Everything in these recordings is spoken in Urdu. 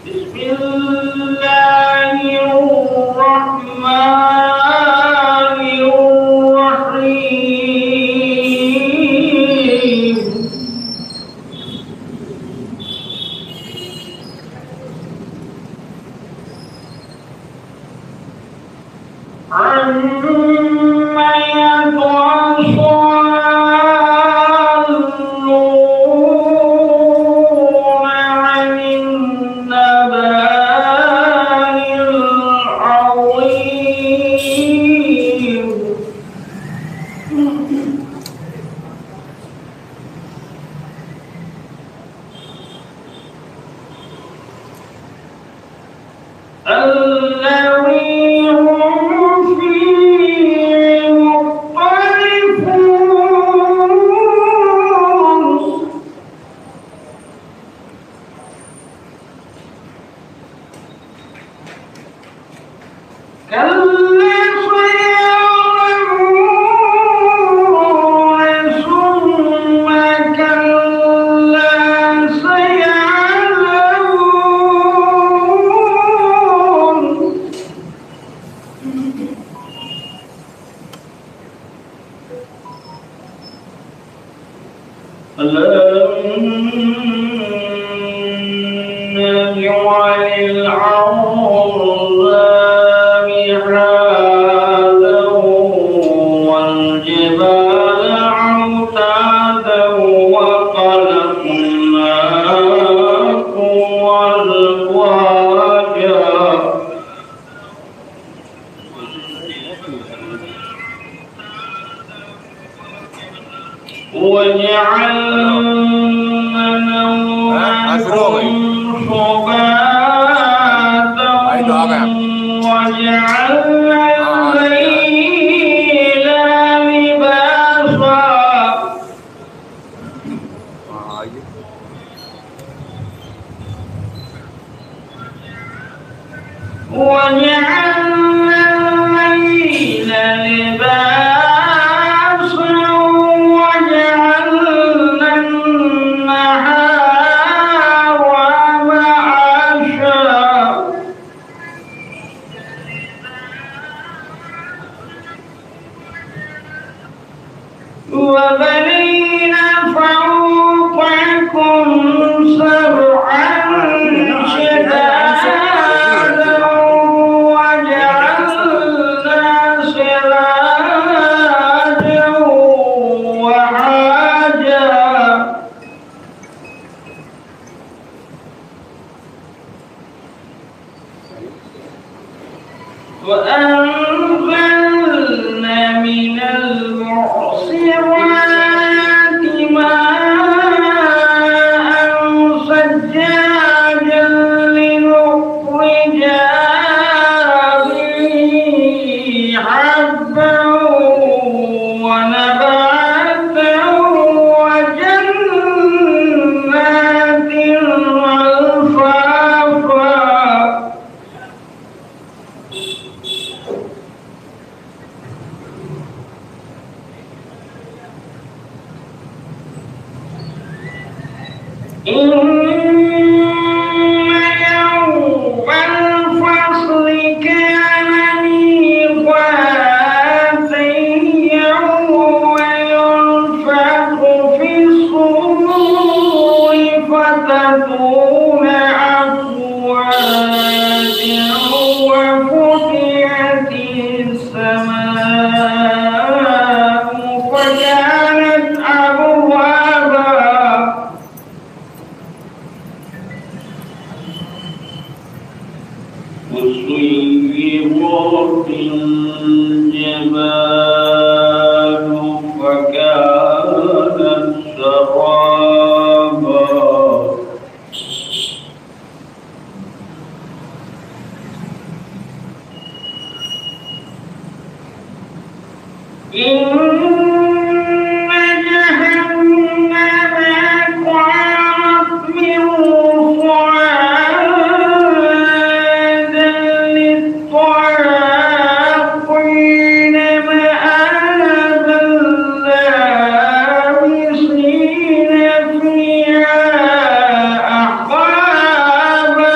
بسم الله الرحمن الرحيم عما يتواصلون عن النبأ العظيم الذي هم فيه مختلفون كلا سيعلمون ثم كلا سيعلمون النجم العظام هذا والجبال أوتادا وخلقناكم أزواجا وجعلنا نومكم سباتا وجعلنا الليل لباسا وجعلنا الليل لباسا وجعلنا النهار معاشا وبنينا فوقكم سبعا شدادا وجعلنا سراجا وحاجا وأنزلنا من المعصرات ماء ثجاجا لنخرج به حبا ونباتا وجنات ألفافا إن يوم الفصل كان ميقاتا يوم ينفخ في الصور فتكون أفواجا وفتحت السماء فكانت أبوابا وسيرت الجبال فكانت سرابا إن جهنم كانت مرصادا للطاغين مآبا لابسين فيها أحقابا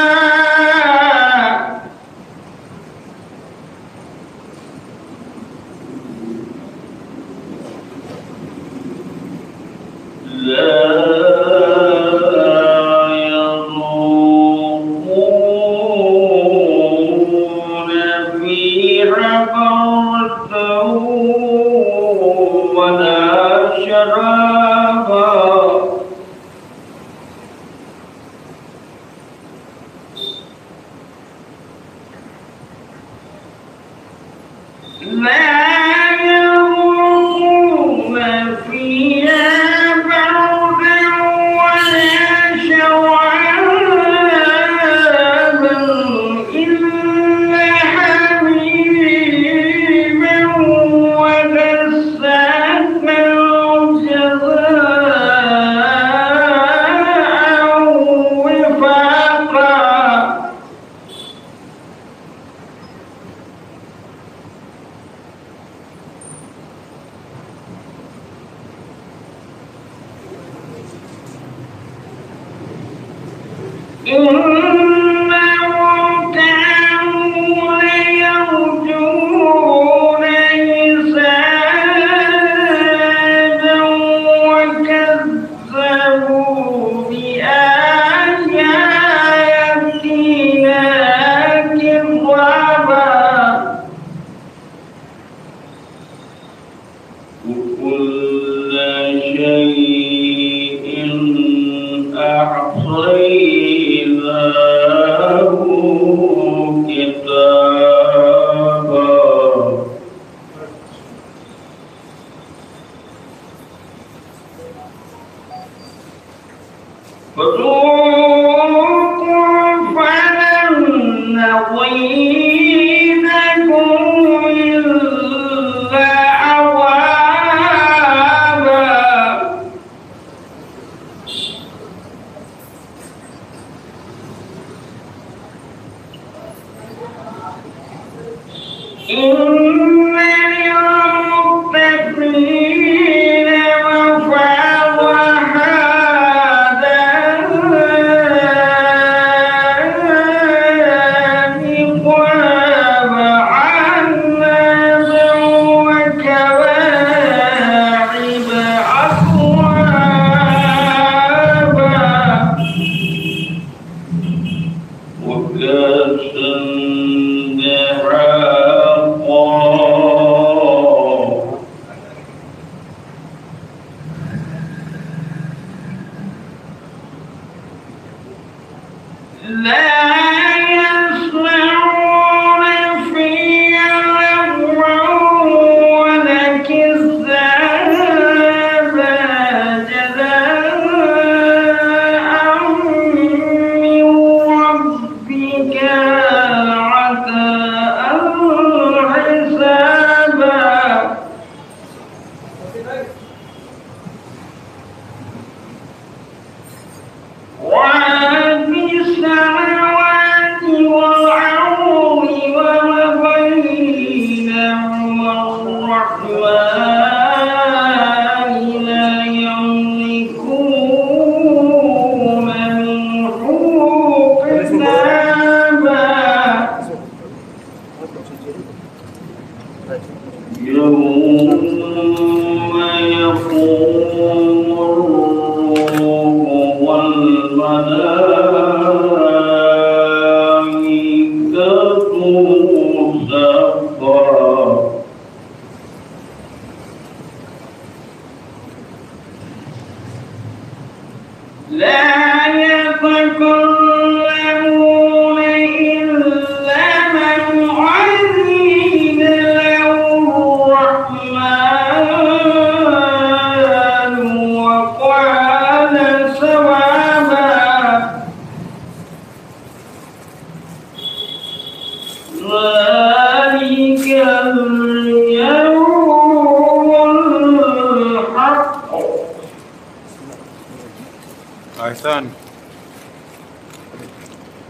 أحسن.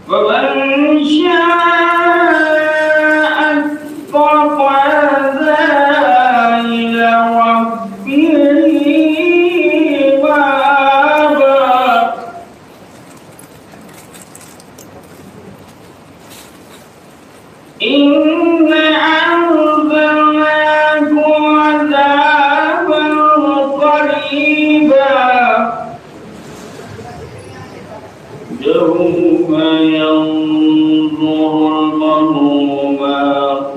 ومن شاء اتخذ إلى ربه مآبا. إنا أنذرناكم عذابا قريبا يوم ينظر المرء ما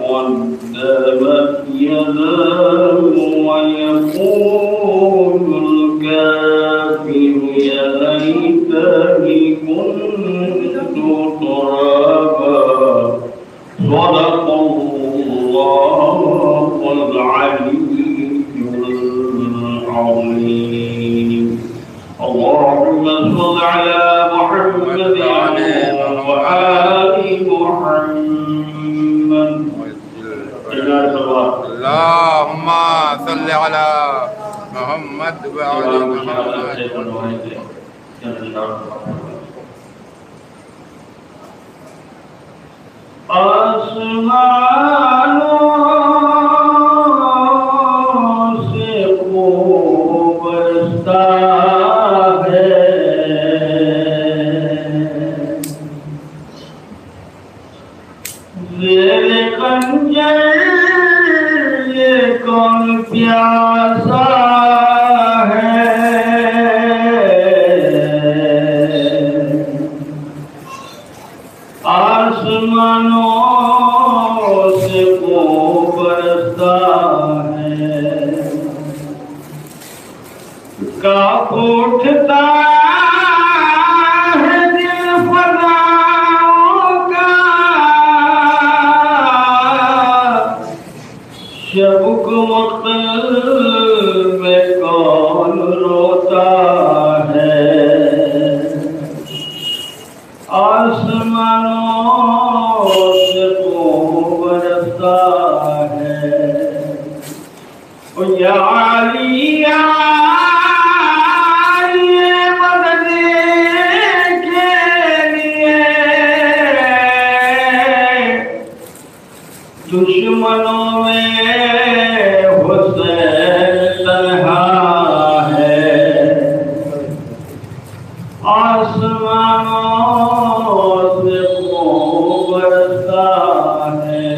قدمت يداه ويقول الكافر يا ليتني كنت ترابا. صدق الله محمد وآل محمد. اللهم صل على محمد وعلى محمد. آسمانوں سے خوب برستا ہے زیر خنجر یہ کون پیاسا ہے آسمانوں سے خوب برستا ہے کاپ اٹھتا ہے دل فضاؤں کا شب کو مقتل میں کون روتا ہے آسمانوں سے خوب برستا ہے یا علی آئیے مدد کے لیے دشمنوں میں حسین تنہا ہے آسمانوں سے خوب برستا ہے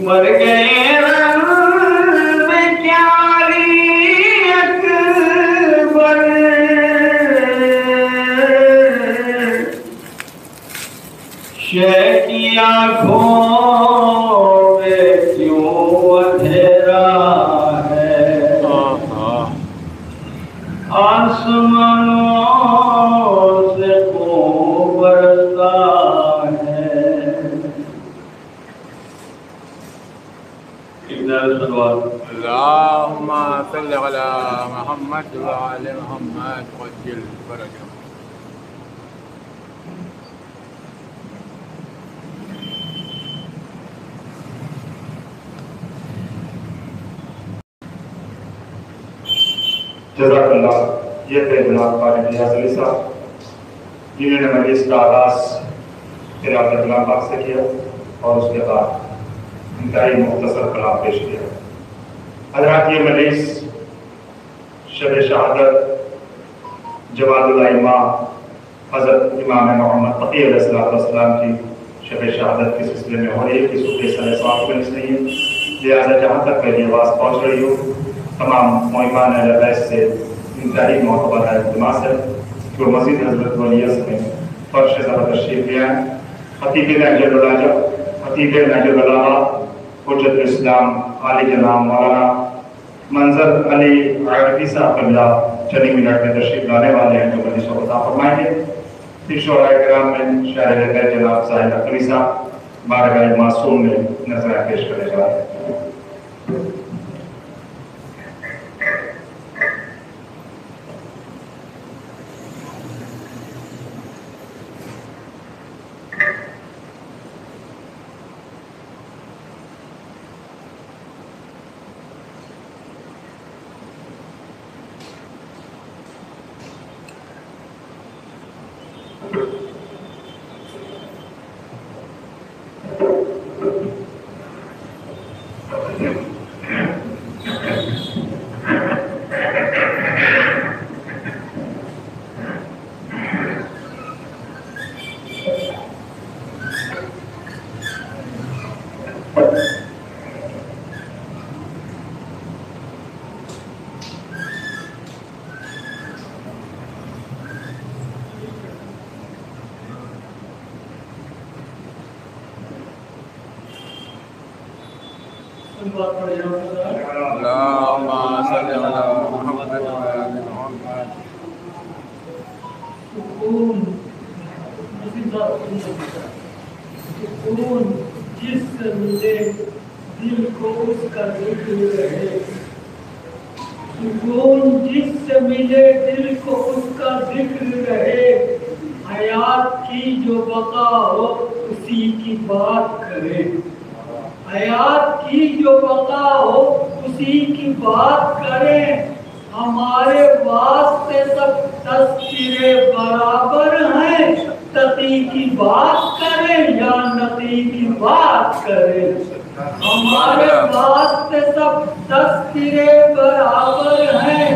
مر گئے شہ کی آنکھوں میں کیوں اندھیرا ہے آسمانوں سے خوب برستا ہے. اللهم صل على محمد وعلى محمد وجل فرجهم. جزاک اللہ. یہ تھے جناب قاری ریاض علی صاحب جنہوں نے مجلس کا آغاز تلاوت کلام پاک سے کیا اور اس کے بعد انتہائی مختصر کلام پیش کیا. حضرات یہ مجلس شب شہادت جواد الائمہ حضرت امام محمد تقی علیہ السلام کی شب شہادت کے سلسلے میں ہو رہی ہے. کسی کے سر ثواب مجلس نہیں ہے، لہٰذا جہاں تک میری آواز پہنچ رہی ہو تمام معیمان اہل بیت سے انتہائی معتبر التماس ہے کہ وہ مزید حضرت ولیت میں فرش زبر تشریف لے آئیں. خطیب نہج البلاغہ حجت الاسلام عالی جناب مولانا منظر علی عارفی صاحب قبلہ چند منٹ میں تشریف لانے والے ہیں جو مجلس کو عطا فرمائیں گے. پھر شعراء کرام میں شاعر بیت جناب ساحل اختری صاحب بارگاہ معصوم میں نظریں پیش کرنے جا رہے ہیں. اللهم صل على محمد وعلى محمد. سکون جس سے ملے دل کو اس کا ذکر رہے. سکون جس سے ملے دل کو اس کا اسی کی بات کریں، حیات کی جو بقا ہو اسی کی بات کریں، ہمارے واسطے سب تذکرے برابر ہیں، تقی کی بات کریں یا نقی کی بات کریں، ہمارے واسطے سب تذکرے برابر ہیں،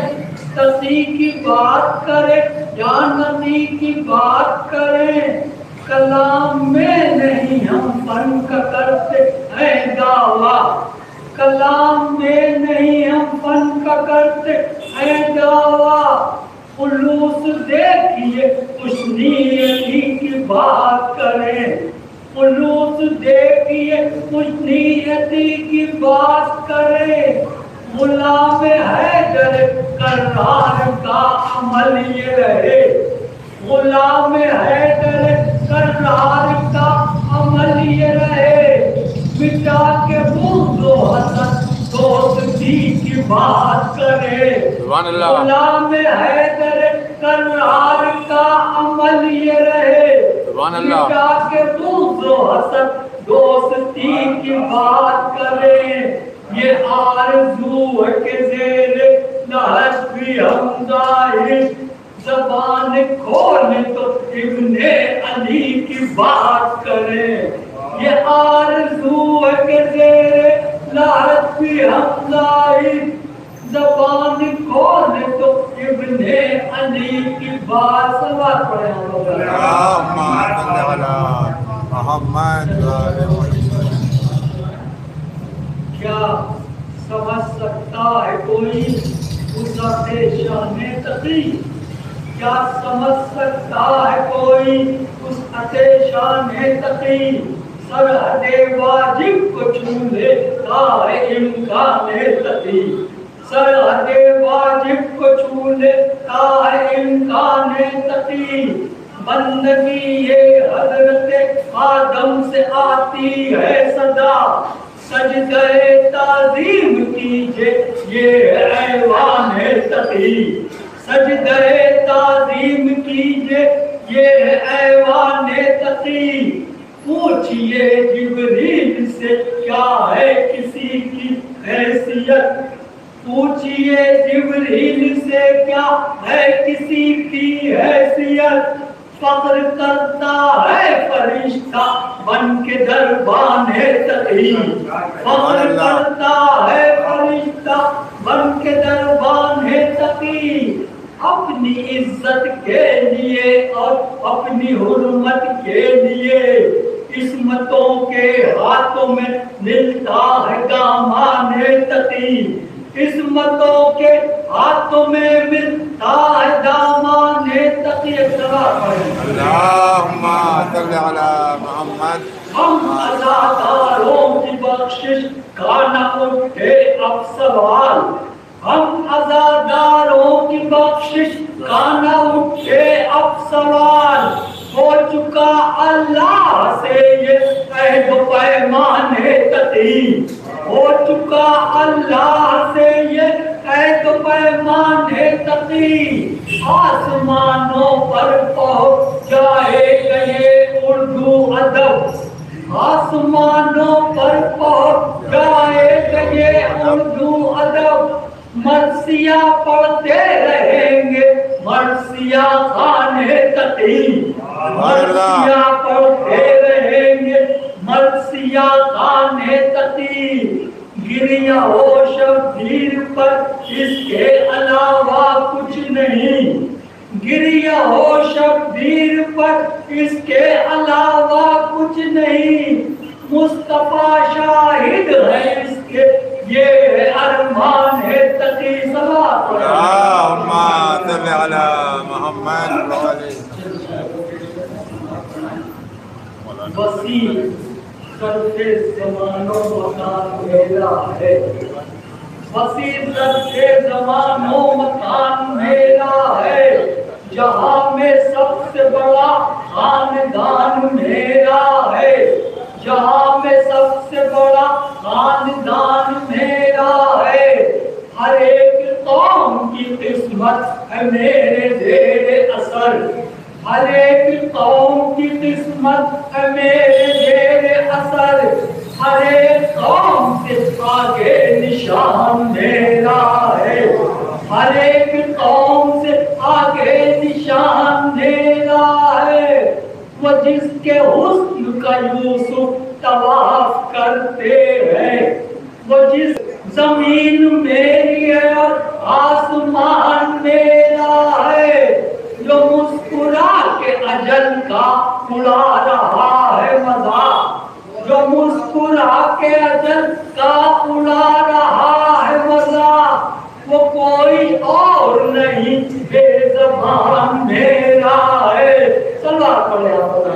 تقی کی بات کریں یا نقی کی بات کریں، کلام میں نہیں ہم فن کا کرتے ہیں دعویٰ، کلام میں نہیں ہم فن کا کرتے ہیں دعویٰ، خلوص دیکھیے اس نیتی کی بات کریں، خلوص دیکھیے اس نیتی کی بات کریں، غلام حیدر کرار کا عمل یہ رہے، غلام حیدر کرار کا عمل یہ رہے، مٹا کے بغض و حسد دوستی کی بات کرے، غلام حیدر کرار کا عمل یہ رہے، مٹا کے بغض و حسد دوستی کی بات کرے، یہ آرزو ہے کہ زیر لحظ بھی ہم ظاہر زبان کھولیں تو ابن علی کی بات کریں، یہ آرزو ہے کہ زیر لحظ بھی ہم ظاہر زبان کھولیں تو ابن علی کی بات سوال پڑھیں کیا سمجھ سکتا ہے کوئی اس شان تقی، کیا سمجھ سکتا ہے کوئی اس شان تقی، سرحد واجب کو چھو لیتا ہے امکان تقی، سرحد واجب کو چھو لیتا ہے امکان تقی، بندگی یہ حضرت آدم سے آتی ہے صدا، سجدہ تعظیم کیجئے یہ ایوان تقی، سجدہ تعظیم کیجئے یہ ایوان تقی، پوچھئے جبریل سے کیا ہے کسی کی حیثیت، پوچھئے جبریل سے کیا ہے کسی کی حیثیت، فخر کرتا ہے فرشتہ بن کے دربان تقی، فخر کرتا ہے فرشتہ بن کے دربان تقی، اپنی عزت کے لیے اور اپنی حرمت کے لیے عصمتوں کے ہاتھوں میں ملتا ہے دامان تقی، عصمتوں کے ہاتھوں میں ملتا ہے دامان تقی، اللہم صلی علی محمد، ہم عزاداروں کی بخشش کا نہ اٹھے اب سوال، ہم عزاداروں کی بخشش کا نہ اٹھے اب سوال، ہو چکا اللہ سے یہ عہد و پیمان تقی، ہو چکا اللہ سے یہ عہد و پیمان تقی، آسمانوں پر پہنچ جائے گا یہ اردو ادب، آسمانوں پر پہنچ جائے گا یہ اردو ادب، مرثیہ پڑھتے رہیں گے مرثیہ خان تقی، مرثیہ پڑھتے رہیں گے مرثیہ خان تقی، گریہ ہو شبیر پر اس کے علاوہ کچھ نہیں، گریہ ہو شبیر پر اس کے علاوہ کچھ نہیں، مصطفیٰ شاہد ہے اس کے یہ ارمان تقی، صلوات اللہم صلی علی محمد وسیع ظرف زمان و مکان میرا ہے، وسیع ظرف زمان و مکان میرا ہے، جہاں میں سب سے بڑا خاندان میرا ہے، جہاں میں سب سے بڑا خاندان میرا ہے، ہر ایک قوم کی قسمت ہے میرے زیر اثر، ہر ایک قوم کی قسمت ہے میرے زیر اثر، ہر ایک قوم سے آگے نشان میرا ہے، ہر ایک قوم سے آگے نشان میرا ہے۔ وہ جس کے حسن کا یوسف طواف کرتے ہیں، وہ جس زمین میری ہے اور آسمان میرا ہے، جو مسکرا کے اجل کا اڑا رہا ہے مزاق، جو مسکرا کے اجل کا اڑا رہا ہے مزاق، وہ کوئی اور نہیں بے زبان میرا ہے۔ صلوات پڑھے آپ،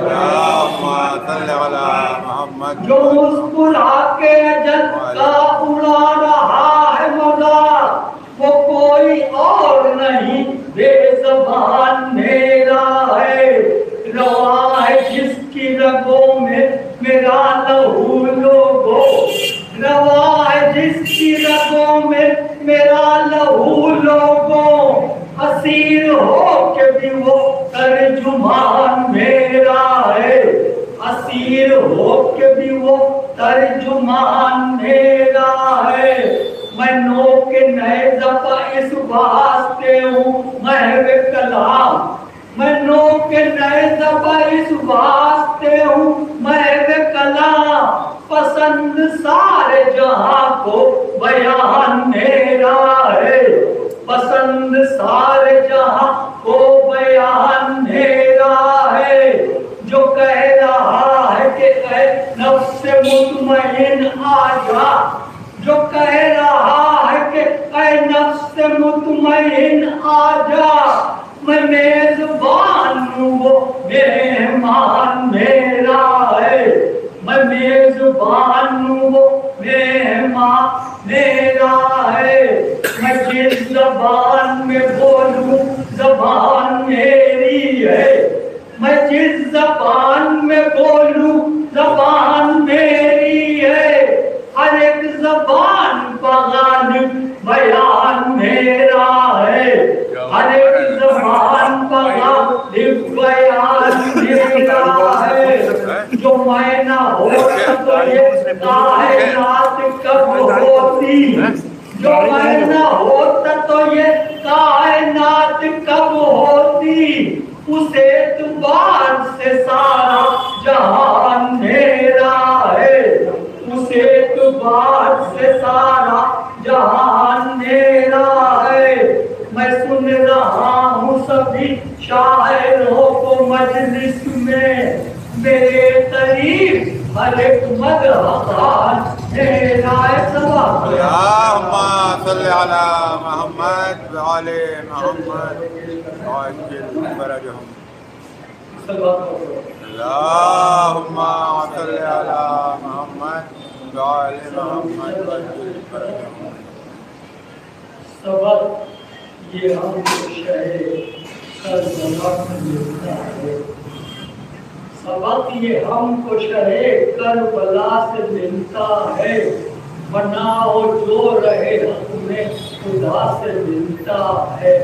جو مسکرا کے اجل کا اڑا رہا ہے مزاق، وہ کوئی اور نہیں بے زبان میرا ہے۔ رواں ہے جس کی رگوں میں میرا لہو لوگو، رواں ہے جس کی رگوں میں میرا لہو لوگو، اسیر ہو کے بھی وہ ترجمان میرا ہے، اسیر ہو کے بھی وہ ترجمان میرا ہے۔ میں نوک نیزہ کا اس واسطے ہوں محو کلام، میں نوک نیزہ کا اس واسطے ہوں محو کلام، پسند سارے جہاں کو بیان میرا ہے، پسند سارے جہاں کو بیان میرا ہے۔ جو کہہ رہا ہے کہ اے نفس مطمئن آ جا، جو کہہ رہا ہے کہ اے نفس مطمئن آ جا، میں میزبان ہوں وہ مہمان میرا ہے، میں میزبان ہوں وہ مہمان میرا ہے۔ میں جس زبان میں بولوں زبان میری ہے، میں جس زبان میں بولوں زبان میری ہے، ہر ایک زبان کا غالب بیان میرا ہے، ہر ایک زبان کا غالب بیان میرا ہے۔ جو میں نہ ہوتا تو یہ کائنات کب ہوتی، جو میں نہ ہوتا تو یہ کائنات کب ہوتی، اس اعتبار سے سارا جہان میرا ہے، اس اعتبار سے سارا جہان میرا ہے۔ میں سن رہا ہوں سبھی شاعروں کو مجلس میں، میرے قریب ہر ایک مدحان میرا ہے۔ اللہم صلی علی محمد وآل محمد وعجل فرجهم۔ اللہم صلی علی محمد وآل محمد وعجل فرجهم۔ سبق یہ ہم کو شہ کربلا سے ملتا ہے، سبق یہ ہم کو شہ کربلا سے ملتا ہے، بناؤ جو رہے حق میں خدا سے ملتا ہے،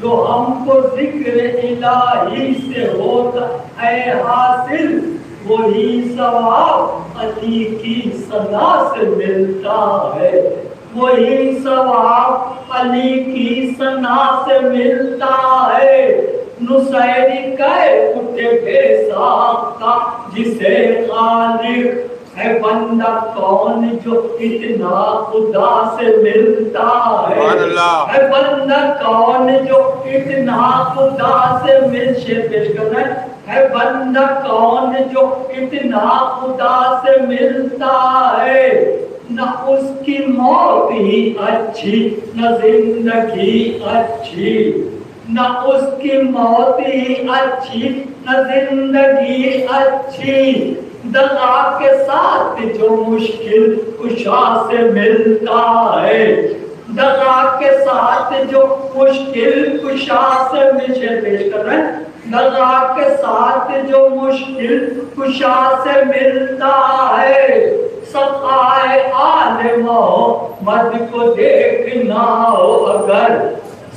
جو ہم کو ذکر الہی سے ہوتا ہے حاصل، وہی ثواب علی کی ثنا سے ملتا ہے، وہی ثواب علی کی ثنا سے ملتا ہے۔ نصیری کہے اٹھے بے ساختہ جسے خالق ہے، بندہ کون جو اتنا خدا سے ملتا ہے، ہے بندہ کون جو اتنا خدا سے ملتا ہے، بندہ کون جو اتنا خدا سے ملتا ہے۔ نہ اس کی موت ہی اچھی نہ زندگی اچھی، نہ اس کی موت ہی اچھی نہ زندگی اچھی، دغا کے ساتھ جو مشکل کشا سے ملتا ہے، دغا کے ساتھ جو مشکل کشا سے مجھے پیش کر رہے ہیں، دغا کے ساتھ جو مشکل کشا سے ملتا ہے۔ سقائے آل محمد کو دیکھنا ہو اگر،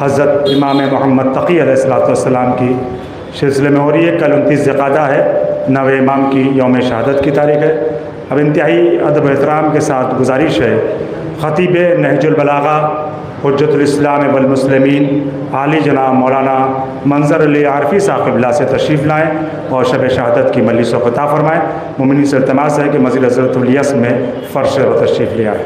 حضرت امام محمد تقی علیہ السلام کی سلسلے میں ہو رہی ہے۔ کل 29 ذوالقعدہ ہے، نوے امام کی یوم شہادت کی تاریخ ہے۔ اب انتہائی ادب و احترام کے ساتھ گزارش ہے، خطیب نہج البلاغہ حجت الاسلام والمسلمین عالی جناب مولانا منظر علی عارفی صاحب قبلہ سے تشریف لائیں اور شب شہادت کی مجلس و خطاب فرمائیں۔ مومنین سے التماس ہے کہ مسجد حضرت الیس میں فرش و تشریف لے آئیں۔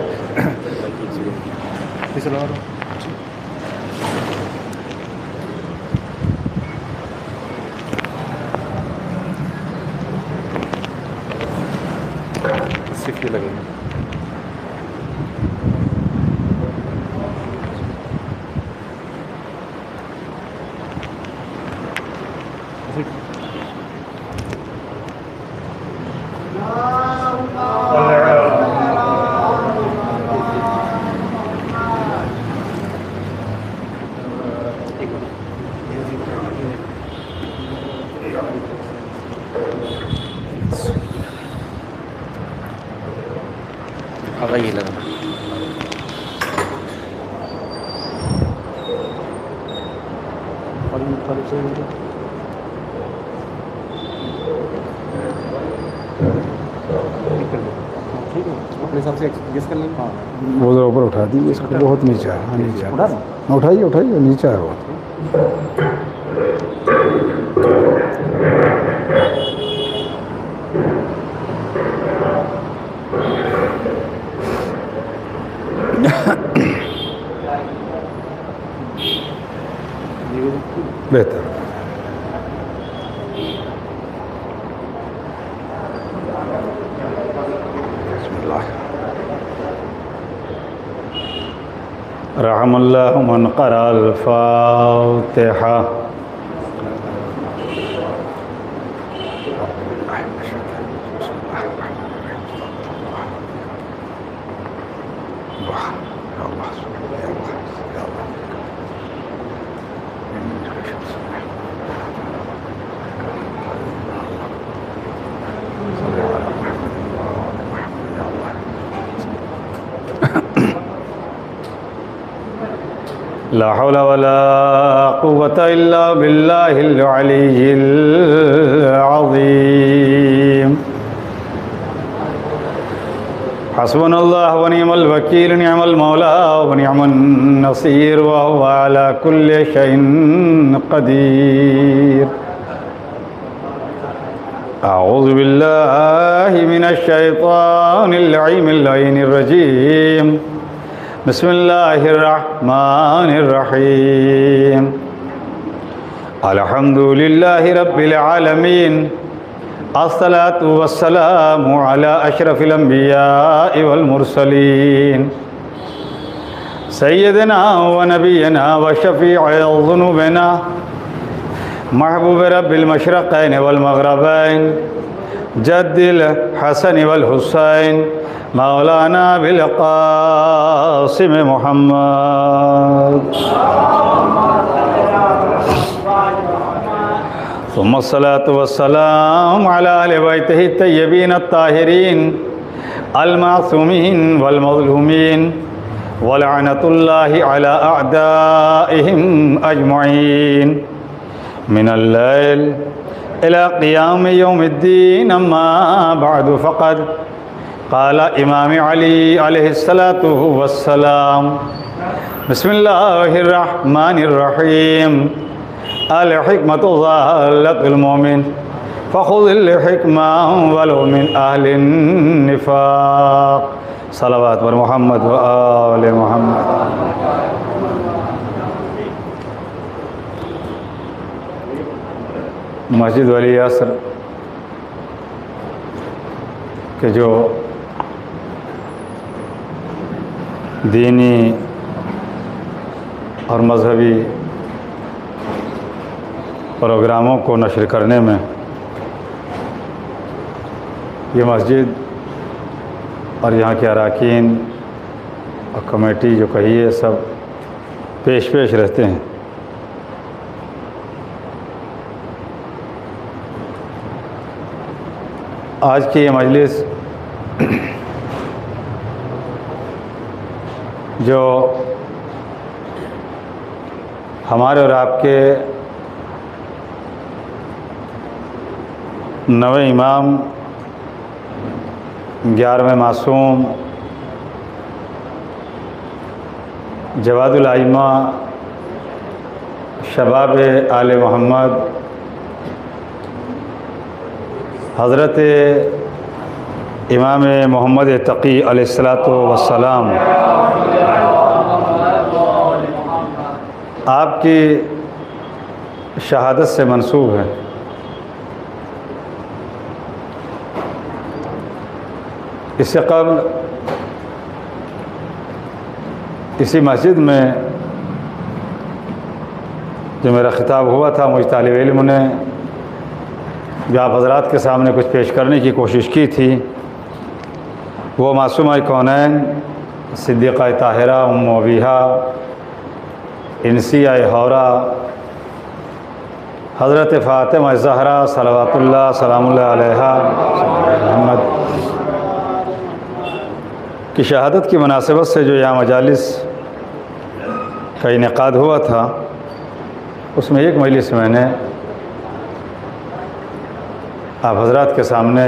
وہ ذرا اوپر اٹھا دیجیے، اس کو بہت نیچے ہے۔ ہاں نیچے ہے، اٹھائیے اٹھائیے، نیچے ہے وہ۔ بہتر۔ رحم اللہ من قرأ الفاتحہ۔ لا حول ولا قوة إلا بالله العلي العظيم۔ حسبنا الله ونعم الوكيل، نعم المولى ونعم النصير، وهو على كل شيء قدير۔ أعوذ بالله من الشيطان اللعين اللعين الرجيم، بسم اللہ الرحمن الرحیم۔ الحمد للہ رب العالمین، الصلاة والسلام علی اشرف الانبیاء والمرسلین، سیدنا و نبینا و شفیع ذنوبنا، محبوب رب المشرقین والمغربین، جد الحسن والحسین، مولانا بالقاسم محمد، ثم الصلاة والسلام على آل بیتہ الطیبین الطاہرین المعصومین والمظلومین، ولعنۃ اللہ علی اعدائہم اجمعین، من اللیل الى قیام یوم الدین، اما بعد فقد قال امام علی علیہ الصلاۃ والسلام، بسم اللہ الرحمن الرحیم، الحکمۃ ضالۃ المؤمن، فخذ الحکمہ ولو من اہل النفاق۔ صلوات پر محمد و آل محمد۔ مسجد ولی عصر کے جو دینی اور مذہبی پروگراموں کو نشر کرنے میں یہ مسجد اور یہاں کے اراکین اور کمیٹی جو کہیے سب پیش رہتے ہیں۔ آج کی یہ مجلس جو ہمارے اور آپ کے نویں امام، 11ویں معصوم، جواد الائمہ، شباب آل محمد، حضرت امام محمد تقی علیہ الصلاۃ والسلام آپ کی شہادت سے منسوب ہے۔ اس سے قبل اسی مسجد میں جو میرا خطاب ہوا تھا، مجھ طالب علم نے جو آپ حضرات کے سامنے کچھ پیش کرنے کی کوشش کی تھی، وہ معصومہ کونین، صدیقہ طاہرہ، ام ابیہا، انسیہ حورہ، حضرت فاطمہ زہرا صلوات اللہ سلام اللہ علیہا محمد کی شہادت کی مناسبت سے جو یہاں مجالس کا انعقاد ہوا تھا، اس میں ایک مجلس میں نے آپ حضرات کے سامنے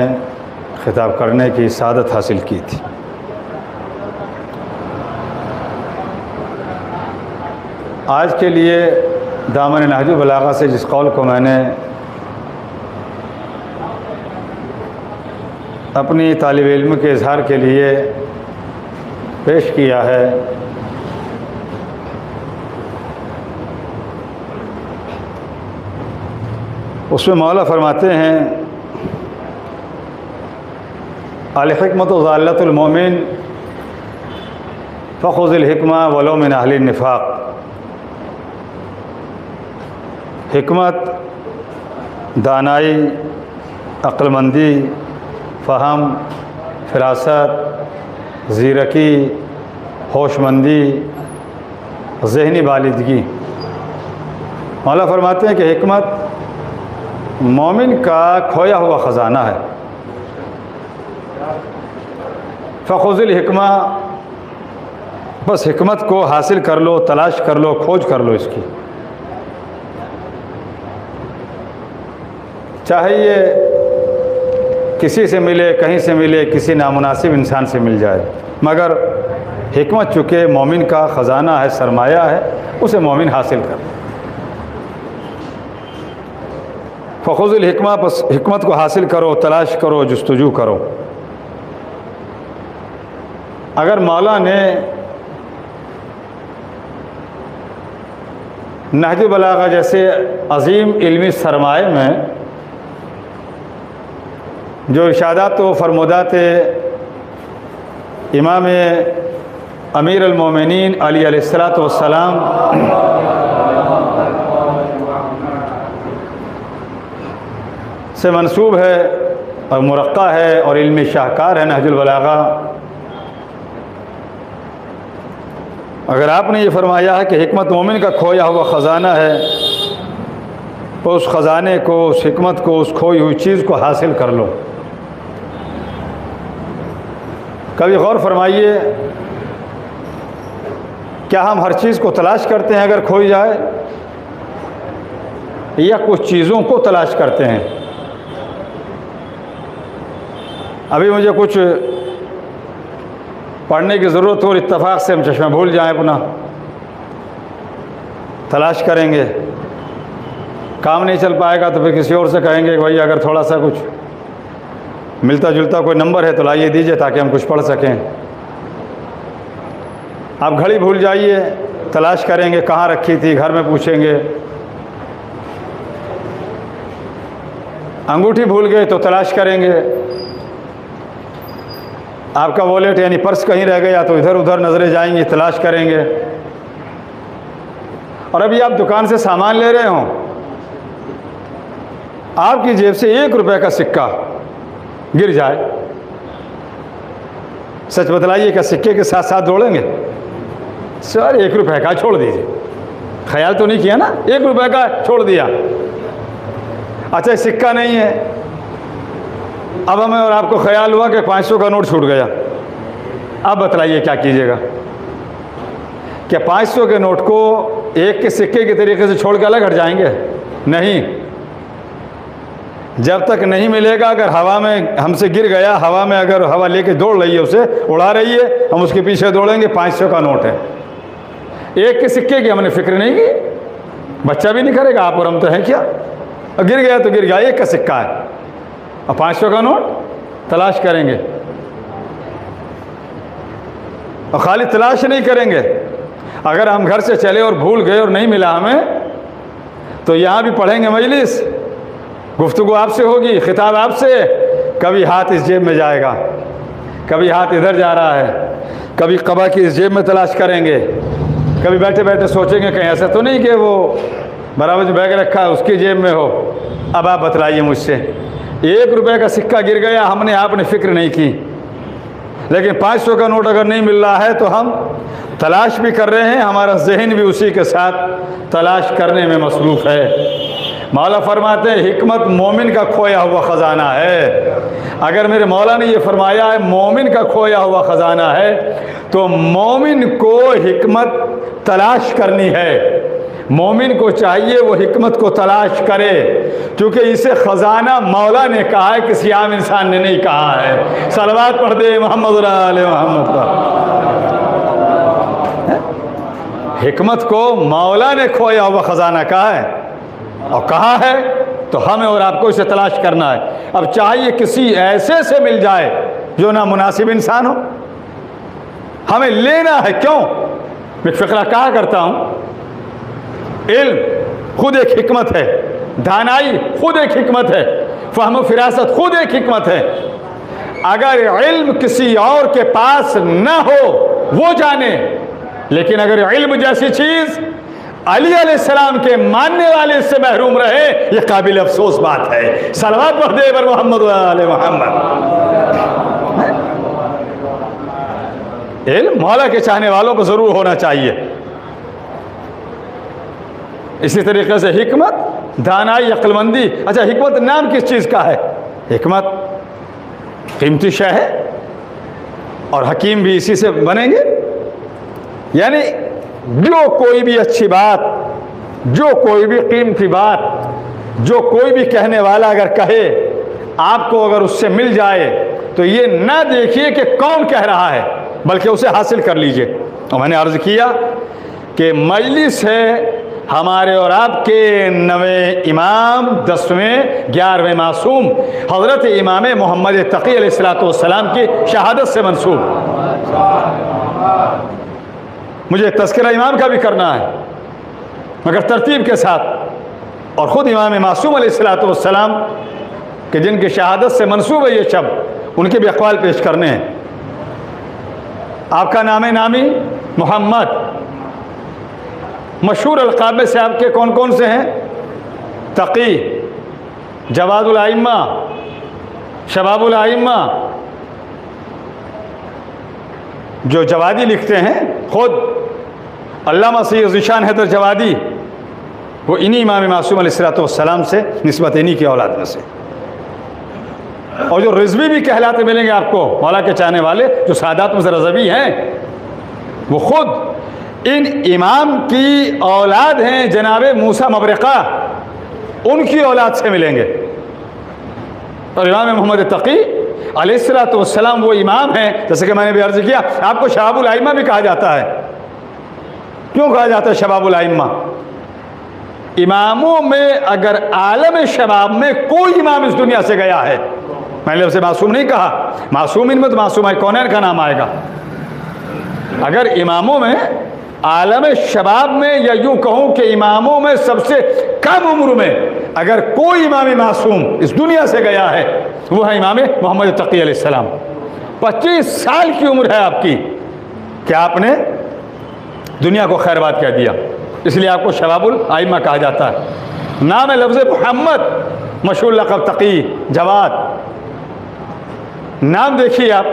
خطاب کرنے کی سعادت حاصل کی تھی۔ آج کے لیے دامن نہج البلاغہ سے جس قول کو میں نے اپنی طالب علم کے اظہار کے لیے پیش کیا ہے، اس میں مولا فرماتے ہیں الحکمت ضالۃ المومن فخذ الحکمہ ولو من اہل النفاق۔ حکمت، دانائی، عقل مندی، فہم، فراست، زیرکی، ہوش مندی، ذہنی بالغی۔ مولا فرماتے ہیں کہ حکمت مومن کا کھویا ہوا خزانہ ہے۔ فخذ الحکمہ، بس حکمت کو حاصل کر لو، تلاش کر لو، کھوج کر لو اس کی، چاہے یہ کسی سے ملے، کہیں سے ملے، کسی نامناسب انسان سے مل جائے، مگر حکمت چونکہ مومن کا خزانہ ہے، سرمایہ ہے، اسے مومن حاصل کر۔ فخذ الحکمہ، بس حکمت کو حاصل کرو، تلاش کرو، جستجو کرو۔ اگر مولا نے نہج البلاغہ جیسے عظیم علمی سرمایہ میں جو ارشادات و فرمودات امام امیر المومنین علی علیہ الصلاۃ والسلام سے منسوب ہے اور مرقع ہے اور علمی شاہکار ہے نہج البلاغہ، اگر آپ نے یہ فرمایا ہے کہ حکمت مومن کا کھویا ہوا خزانہ ہے، تو اس خزانے کو، اس حکمت کو، اس کھوئی ہوئی چیز کو حاصل کر لو۔ کبھی غور فرمائیے، کیا ہم ہر چیز کو تلاش کرتے ہیں اگر کھوئی جائے، یا کچھ چیزوں کو تلاش کرتے ہیں؟ ابھی مجھے کچھ پڑھنے کی ضرورت ہو اور اتفاق سے ہم چشمہ بھول جائیں، اپنا تلاش کریں گے، کام نہیں چل پائے گا تو پھر کسی اور سے کہیں گے کہ بھائی اگر تھوڑا سا کچھ ملتا جلتا کوئی نمبر ہے تو لائیے دیجئے تاکہ ہم کچھ پڑھ سکیں۔ آپ گھڑی بھول جائیے، تلاش کریں گے کہاں رکھی تھی، گھر میں پوچھیں گے۔ انگوٹھی بھول گئے تو تلاش کریں گے۔ آپ کا والیٹ یعنی پرس کہیں رہ گیا تو ادھر ادھر نظریں جائیں گی، تلاش کریں گے۔ اور ابھی آپ دکان سے سامان لے رہے ہوں، آپ کی جیب سے 1 روپے کا سکہ گر جائے، سچ بتلائیے کیا سکے کے ساتھ ساتھ دوڑیں گے؟ سر 1 روپے کا چھوڑ دیجیے، خیال تو نہیں کیا نا، 1 روپے کا چھوڑ دیا، اچھا سکہ نہیں ہے، اب ہمیں اور آپ کو خیال ہوا کہ 500 کا نوٹ چھوٹ گیا، اب بتلائیے کیا کیجیے گا؟ کہ 500 کے نوٹ کو ایک کے سکے کے طریقے سے چھوڑ کے الگ ہٹ جائیں گے؟ نہیں، جب تک نہیں ملے گا. اگر ہوا میں ہم سے گر گیا، ہوا میں اگر ہوا لے کے دوڑ رہی ہے، اسے اڑا رہی ہے، ہم اس کے پیچھے دوڑیں گے. 500 کا نوٹ ہے. ایک کے سکے کی ہم نے فکر نہیں کی. بچہ بھی نہیں کرے گا، آپ اور ہم تو ہیں کیا. اور گر گیا تو گر گیا، ایک کا سکہ ہے. اور 500 کا نوٹ تلاش کریں گے. اور خالی تلاش نہیں کریں گے، اگر ہم گھر سے چلے اور بھول گئے اور نہیں ملا ہمیں، تو یہاں بھی پڑھیں گے مجلس، گفتگو آپ سے ہوگی، خطاب آپ سے. کبھی ہاتھ اس جیب میں جائے گا، کبھی ہاتھ ادھر جا رہا ہے، کبھی قبا کی اس جیب میں تلاش کریں گے، کبھی بیٹھے بیٹھے سوچیں گے کہیں ایسا تو نہیں کہ وہ برابر جو بیگ رکھا ہے اس کی جیب میں ہو. اب آپ بتلائیے مجھ سے، 1 روپے کا سکہ گر گیا، ہم نے آپ نے فکر نہیں کی. لیکن 500 کا نوٹ اگر نہیں مل رہا ہے تو ہم تلاش بھی کر رہے ہیں، ہمارا ذہن بھی اسی کے ساتھ تلاش کرنے میں مصروف ہے. مولا فرماتے ہیں حکمت مومن کا کھویا ہوا خزانہ ہے. اگر میرے مولا نے یہ فرمایا ہے مومن کا کھویا ہوا خزانہ ہے، تو مومن کو حکمت تلاش کرنی ہے. مومن کو چاہیے وہ حکمت کو تلاش کرے، کیونکہ اسے خزانہ مولا نے کہا ہے، کسی عام انسان نے نہیں کہا ہے. صلوات پڑھ دے محمد علیہ محمد کا. حکمت کو مولا نے کھویا ہوا خزانہ کہا ہے، اور کہا ہے تو ہمیں اور آپ کو اسے تلاش کرنا ہے. اب چاہیے کسی ایسے سے مل جائے جو نہ مناسب انسان ہو، ہمیں لینا ہے. کیوں؟ میں فقرہ کہا کرتا ہوں، علم خود ایک حکمت ہے، دانائی خود ایک حکمت ہے، فہم و فراست خود ایک حکمت ہے. اگر علم کسی اور کے پاس نہ ہو وہ جانے، لیکن اگر علم جیسی چیز علی علیہ السلام کے ماننے والے اس سے محروم رہے، یہ قابل افسوس بات ہے. صلوات پڑھ دے بر محمد علیہ محمد. علم مولا کے چاہنے والوں کو ضرور ہونا چاہیے. اسی طریقے سے حکمت، دانائی، عقل مندی. اچھا حکمت نام کس چیز کا ہے؟ حکمت قیمتی شے ہے، اور حکیم بھی اسی سے بنیں گے. یعنی جو کوئی بھی اچھی بات، جو کوئی بھی قیمتی بات، جو کوئی بھی کہنے والا اگر کہے، آپ کو اگر اس سے مل جائے تو یہ نہ دیکھیے کہ کون کہہ رہا ہے، بلکہ اسے حاصل کر لیجئے. اور میں نے عرض کیا کہ مجلس ہے ہمارے اور آپ کے 9ویں امام، 10ویں 11ویں معصوم حضرت امام محمد تقی علیہ السلام کی شہادت سے منسوب. مجھے تذکرہ امام کا بھی کرنا ہے، مگر ترتیب کے ساتھ. اور خود امام معصوم علیہ السلام کہ جن کی شہادت سے منسوب ہے یہ شب، ان کے بھی اقوال پیش کرنے ہیں. آپ کا نام نامی محمد، مشہور القاب میں سے آپ کے کون کون سے ہیں؟ تقی، جواد الائمہ، شباب الائمہ. جو جوادی لکھتے ہیں، خود علامہ سید ذیشان حیدر جوادی، وہ انہی امام معصوم علیہ السلام سے نسبت انہی کی اولاد میں سے. اور جو رضوی بھی کہلاتے ملیں گے آپ کو، مولا کے چاہنے والے جو سادات میں سے رضوی ہیں، وہ خود ان امام کی اولاد ہیں. جناب موسیٰ مبرقہ ان کی اولاد سے ملیں گے. اور امام محمد تقی علیہ السلام وہ امام ہیں، جیسے کہ میں نے بھی عرض کیا، آپ کو شباب الائمہ بھی کہا جاتا ہے. کیوں کہا جاتا ہے شباب الائمہ؟ اماموں میں اگر عالم شباب میں کوئی امام اس دنیا سے گیا ہے، میں نے اسے معصوم نہیں کہا، معصوم ان میں تو معصوم کونین کا نام آئے گا. اگر اماموں میں عالم شباب میں، یا یوں کہوں کہ اماموں میں سب سے کم عمر میں اگر کوئی امام معصوم اس دنیا سے گیا ہے، وہ ہے امام محمد تقی علیہ السلام. 25 سال کی عمر ہے آپ کی کہ آپ نے دنیا کو خیر بات کہہ دیا. اس لیے آپ کو شباب الائمہ کہا جاتا ہے. نام ہے لفظ محمد، مشہور لقب تقی، جواد. نام دیکھیے آپ،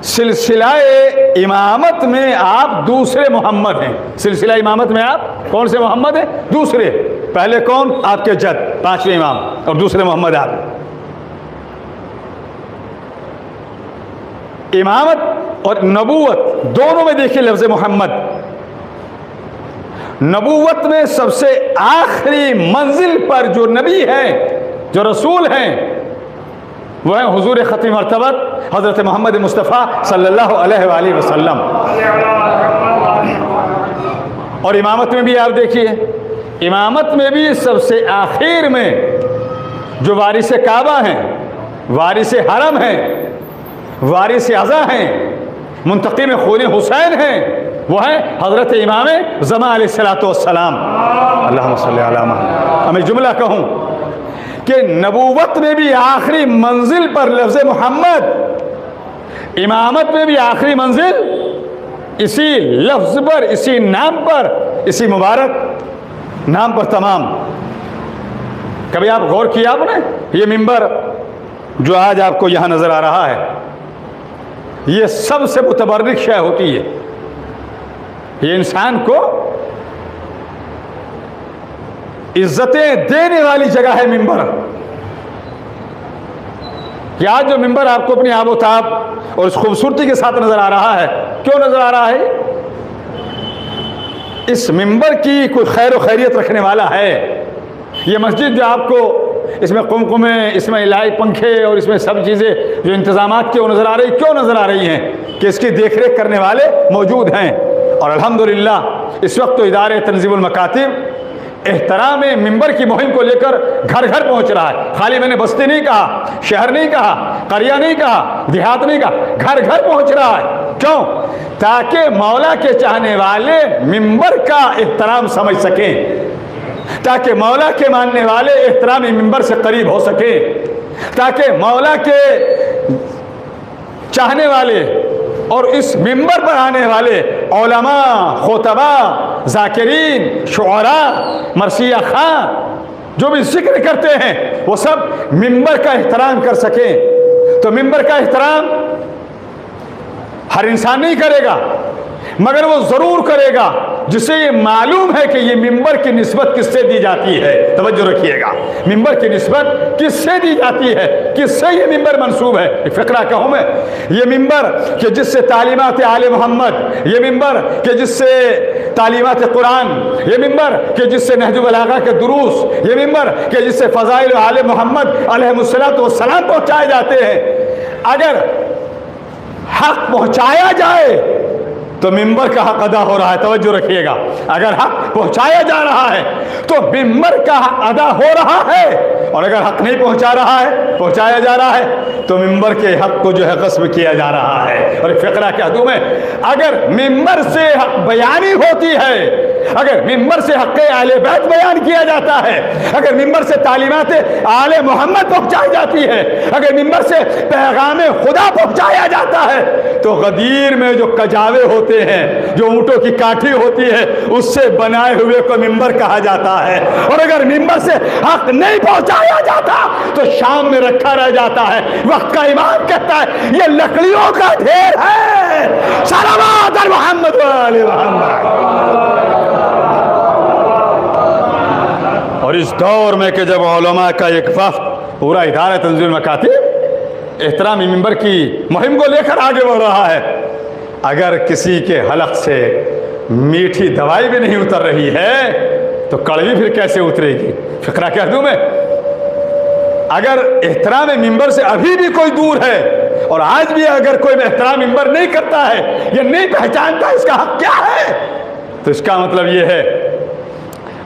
سلسلہ امامت میں آپ دوسرے محمد ہیں. سلسلہ امامت میں آپ کون سے محمد ہیں؟ دوسرے. پہلے کون؟ آپ کے جد 5ویں امام، اور دوسرے محمد آپ. امامت اور نبوت دونوں میں دیکھیے لفظ محمد. نبوت میں سب سے آخری منزل پر جو نبی ہیں، جو رسول ہیں، وہ ہیں حضور ختم مرتبت حضرت محمد مصطفیٰ صلی اللہ علیہ وآلہ وسلم۔ اور امامت میں بھی آپ دیکھیے، امامت میں بھی سب سے آخر میں جو وارث کعبہ ہیں، وارث حرم ہیں، وارث اعضا ہیں، منتقم خون حسین ہیں، وہ ہیں حضرت امام زمان علیہ الصلوۃ والسلام۔ اللہم صلی علی محمد۔ میں جملہ کہوں کہ نبوت میں بھی آخری منزل پر لفظ محمد، امامت میں بھی آخری منزل اسی لفظ پر، اسی نام پر، اسی مبارک نام پر تمام۔ کبھی آپ غور کیا آپ نے؟ یہ منبر جو آج آپ کو یہاں نظر آ رہا ہے، یہ سب سے متبرک شے ہوتی ہے۔ یہ انسان کو عزتیں دینے والی جگہ ہے منبر۔ کہ آج جو منبر آپ کو اپنی آب و تاب اور اس خوبصورتی کے ساتھ نظر آ رہا ہے، کیوں نظر آ رہا ہے؟ اس منبر کی کوئی خیر و خیریت رکھنے والا ہے۔ یہ مسجد جو آپ کو اس میں قمقمے، اس میں الہی پنکھے اور اس میں سب چیزیں جو انتظامات کی وہ نظر آ رہی، کیوں نظر آ رہی ہیں؟ کہ اس کی دیکھ ریکھ کرنے والے موجود ہیں۔ اور الحمدللہ اس وقت تو ادارے تنظیم المکاتب احترام منبر کی مہم کو لے کر گھر گھر پہنچ رہا ہے۔ خالی میں نے بستی نہیں کہا، شہر نہیں کہا، قریہ نہیں کہا، دیہات نہیں کہا، گھر گھر پہنچ رہا ہے۔ کیوں؟ تاکہ مولا کے چاہنے والے منبر کا احترام سمجھ سکیں، تاکہ مولا کے ماننے والے احترام منبر سے قریب ہو سکیں، تاکہ مولا کے چاہنے والے اور اس منبر پر آنے والے علماء، خطباء، ذاکرین، شعراء، مرثیہ خواں جو بھی ذکر کرتے ہیں وہ سب منبر کا احترام کر سکیں۔ تو منبر کا احترام ہر انسان نہیں کرے گا، مگر وہ ضرور کرے گا جسے یہ معلوم ہے کہ یہ منبر کی نسبت کس سے دی جاتی ہے۔ توجہ رکھیے گا، منبر کی نسبت کس سے دی جاتی ہے، کس سے یہ منبر منسوب ہے۔ ایک فقرہ کہوں میں، یہ منبر کہ جس سے تعلیمات آل محمد، یہ منبر کہ جس سے تعلیمات قرآن، یہ منبر کہ جس سے نہج البلاغہ کے دروس، یہ منبر کہ جس سے فضائل آل محمد علیہ الصلوۃ والسلام پہنچائے جاتے ہیں، اگر حق پہنچایا جائے تو منبر کا حق ادا ہو رہا ہے۔ توجہ رکھیے گا، اگر حق پہنچایا جا رہا ہے تو منبر کا حق ادا ہو رہا ہے، اور اگر حق نہیں پہنچایا جا رہا ہے تو منبر کے حق کو جو ہے غصب کیا جا رہا ہے۔ اور ایک فقرہ کہہ دوں میں، اگر منبر سے حق بیانی ہوتی ہے، اگر ممبر سے حق اہل بیت بیان کیا جاتا ہے، اگر ممبر سے تعلیمات آل محمد پہنچائی جاتی ہے، اگر ممبر سے پیغام خدا پہنچایا جاتا ہے، تو غدیر میں جو کجاوے ہوتے ہیں، جو اونٹوں کی کاٹھی ہوتی ہے، اس سے بنائے ہوئے کو ممبر کہا جاتا ہے۔ اور اگر ممبر سے حق نہیں پہنچایا جاتا تو شام میں رکھا رہ جاتا ہے۔ وقت کا امام کہتا ہے یہ لکڑیوں کا ڈھیر ہے۔ صلوات محمد وآل محمد۔ اور اس دور میں کہ جب علماء کا ایک وفد پورا ادارہ تنظیم مکاتب احترام ممبر کی مہم کو لے کر آگے بڑھ رہا ہے، اگر کسی کے حلق سے میٹھی دوائی بھی نہیں اتر رہی ہے تو کڑوی پھر کیسے اترے گی؟ فقرہ کہہ دوں میں، اگر احترام ممبر سے ابھی بھی کوئی دور ہے اور آج بھی اگر کوئی احترام ممبر نہیں کرتا ہے یا نہیں پہچانتا اس کا حق کیا ہے، تو اس کا مطلب یہ ہے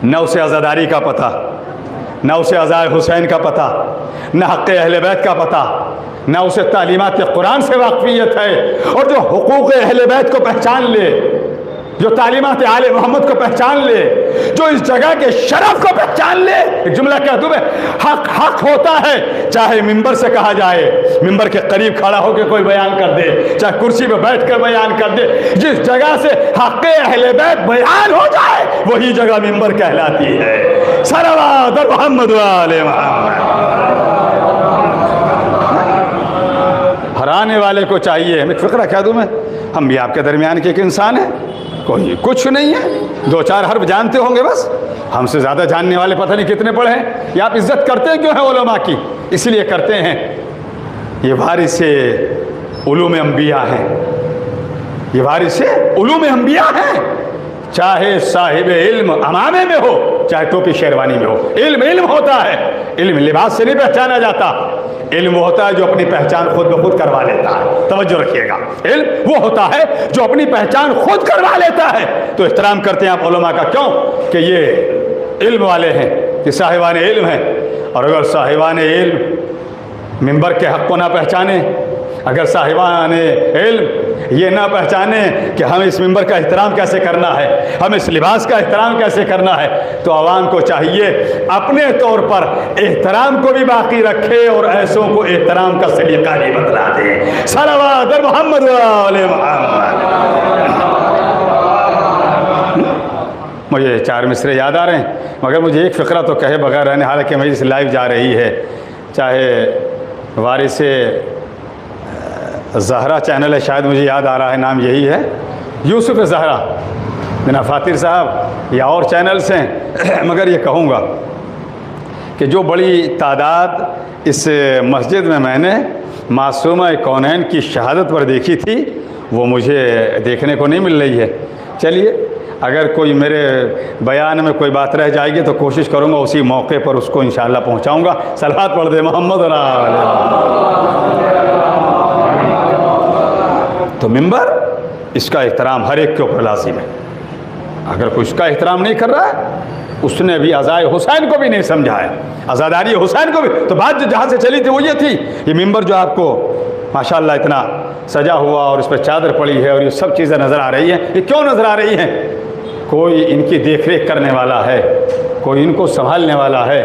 نہ اسے عزاداری کا پتہ، نہ اسے عزائے حسین کا پتہ، نہ حق اہل بیت کا پتہ، نہ اسے تعلیمات قرآن سے واقفیت ہے۔ اور جو حقوق اہل بیت کو پہچان لے، جو تعلیمات آل محمد کو پہچان لے، جو اس جگہ کے شرف کو پہچان لے، ایک جملہ کہہ دوں میں، حق حق ہوتا ہے، چاہے ممبر سے کہا جائے، ممبر کے قریب کھڑا ہو کے کوئی بیان کر دے، چاہے کرسی پہ بیٹھ کر بیان کر دے، جس جگہ سے حق اہل بیت بیان ہو جائے وہی جگہ ممبر کہلاتی ہے۔ صلوات محمد وآل محمد۔ ہرانے والے کو چاہیے، میں فقرہ کہہ دوں میں، ہم بھی آپ کے درمیان کے ایک انسان ہیں، کوئی کچھ نہیں ہے، دو چار حرف جانتے ہوں گے بس، ہم سے زیادہ جاننے والے پتہ نہیں کتنے پڑھے ہیں۔ یہ آپ عزت کرتے کیوں ہیں علماء کی؟ اس لیے کرتے ہیں یہ وارث علوم انبیاء ہیں، یہ وارث علوم انبیاء ہیں۔ چاہے صاحب علم امامے میں ہو چاہے ٹوپی شیروانی میں ہو، علم علم ہوتا ہے، علم لباس سے نہیں پہچانا جاتا، علم وہ ہوتا ہے جو اپنی پہچان خود بخود کروا لیتا ہے۔ توجہ رکھیے گا، علم وہ ہوتا ہے جو اپنی پہچان خود کروا لیتا ہے۔ تو احترام کرتے ہیں آپ علماء کا، کیوں کہ یہ علم والے ہیں، یہ صاحبان علم ہیں، اور اگر صاحبان علم منبر کے حق کو نہ پہچانے، اگر صاحبان علم یہ نہ پہچانے کہ ہمیں اس منبر کا احترام کیسے کرنا ہے، ہمیں اس لباس کا احترام کیسے کرنا ہے، تو عوام کو چاہیے اپنے طور پر احترام کو بھی باقی رکھے اور ایسوں کو احترام کا سلیقہ بھی بتلا دے۔ صلوات محمد و آل محمد۔ مجھے 4 مصرے یاد آ رہے ہیں، مگر مجھے ایک فقرہ تو کہے بغیر رہنے، حالانکہ مجلس لائیو جا رہی ہے، چاہے وارث زہرا چینل ہے، شاید مجھے یاد آ رہا ہے نام یہی ہے، یوسف زہرا جناب فاتر صاحب یا اور چینلز ہیں، مگر یہ کہوں گا کہ جو بڑی تعداد اس مسجد میں نے معصومہ کونین کی شہادت پر دیکھی تھی وہ مجھے دیکھنے کو نہیں مل رہی ہے۔ چلیے اگر کوئی میرے بیان میں کوئی بات رہ جائے گی تو کوشش کروں گا اسی موقع پر اس کو انشاءاللہ پہنچاؤں گا۔ صلوات پڑھ دے محمد اور آل محمد۔ تو منبر اس کا احترام ہر ایک کے اوپر لازم ہے، اگر کوئی اس کا احترام نہیں کر رہا ہے اس نے بھی عزائے حسین کو بھی نہیں سمجھا ہے، عزاداری حسین کو بھی۔ تو بات جو جہاں سے چلی تھی وہ یہ تھی، یہ منبر جو آپ کو ماشاءاللہ اتنا سجا ہوا اور اس پر چادر پڑی ہے اور یہ سب چیزیں نظر آ رہی ہیں، یہ کیوں نظر آ رہی ہیں؟ کوئی ان کی دیکھ ریکھ کرنے والا ہے، کوئی ان کو سنبھالنے والا ہے۔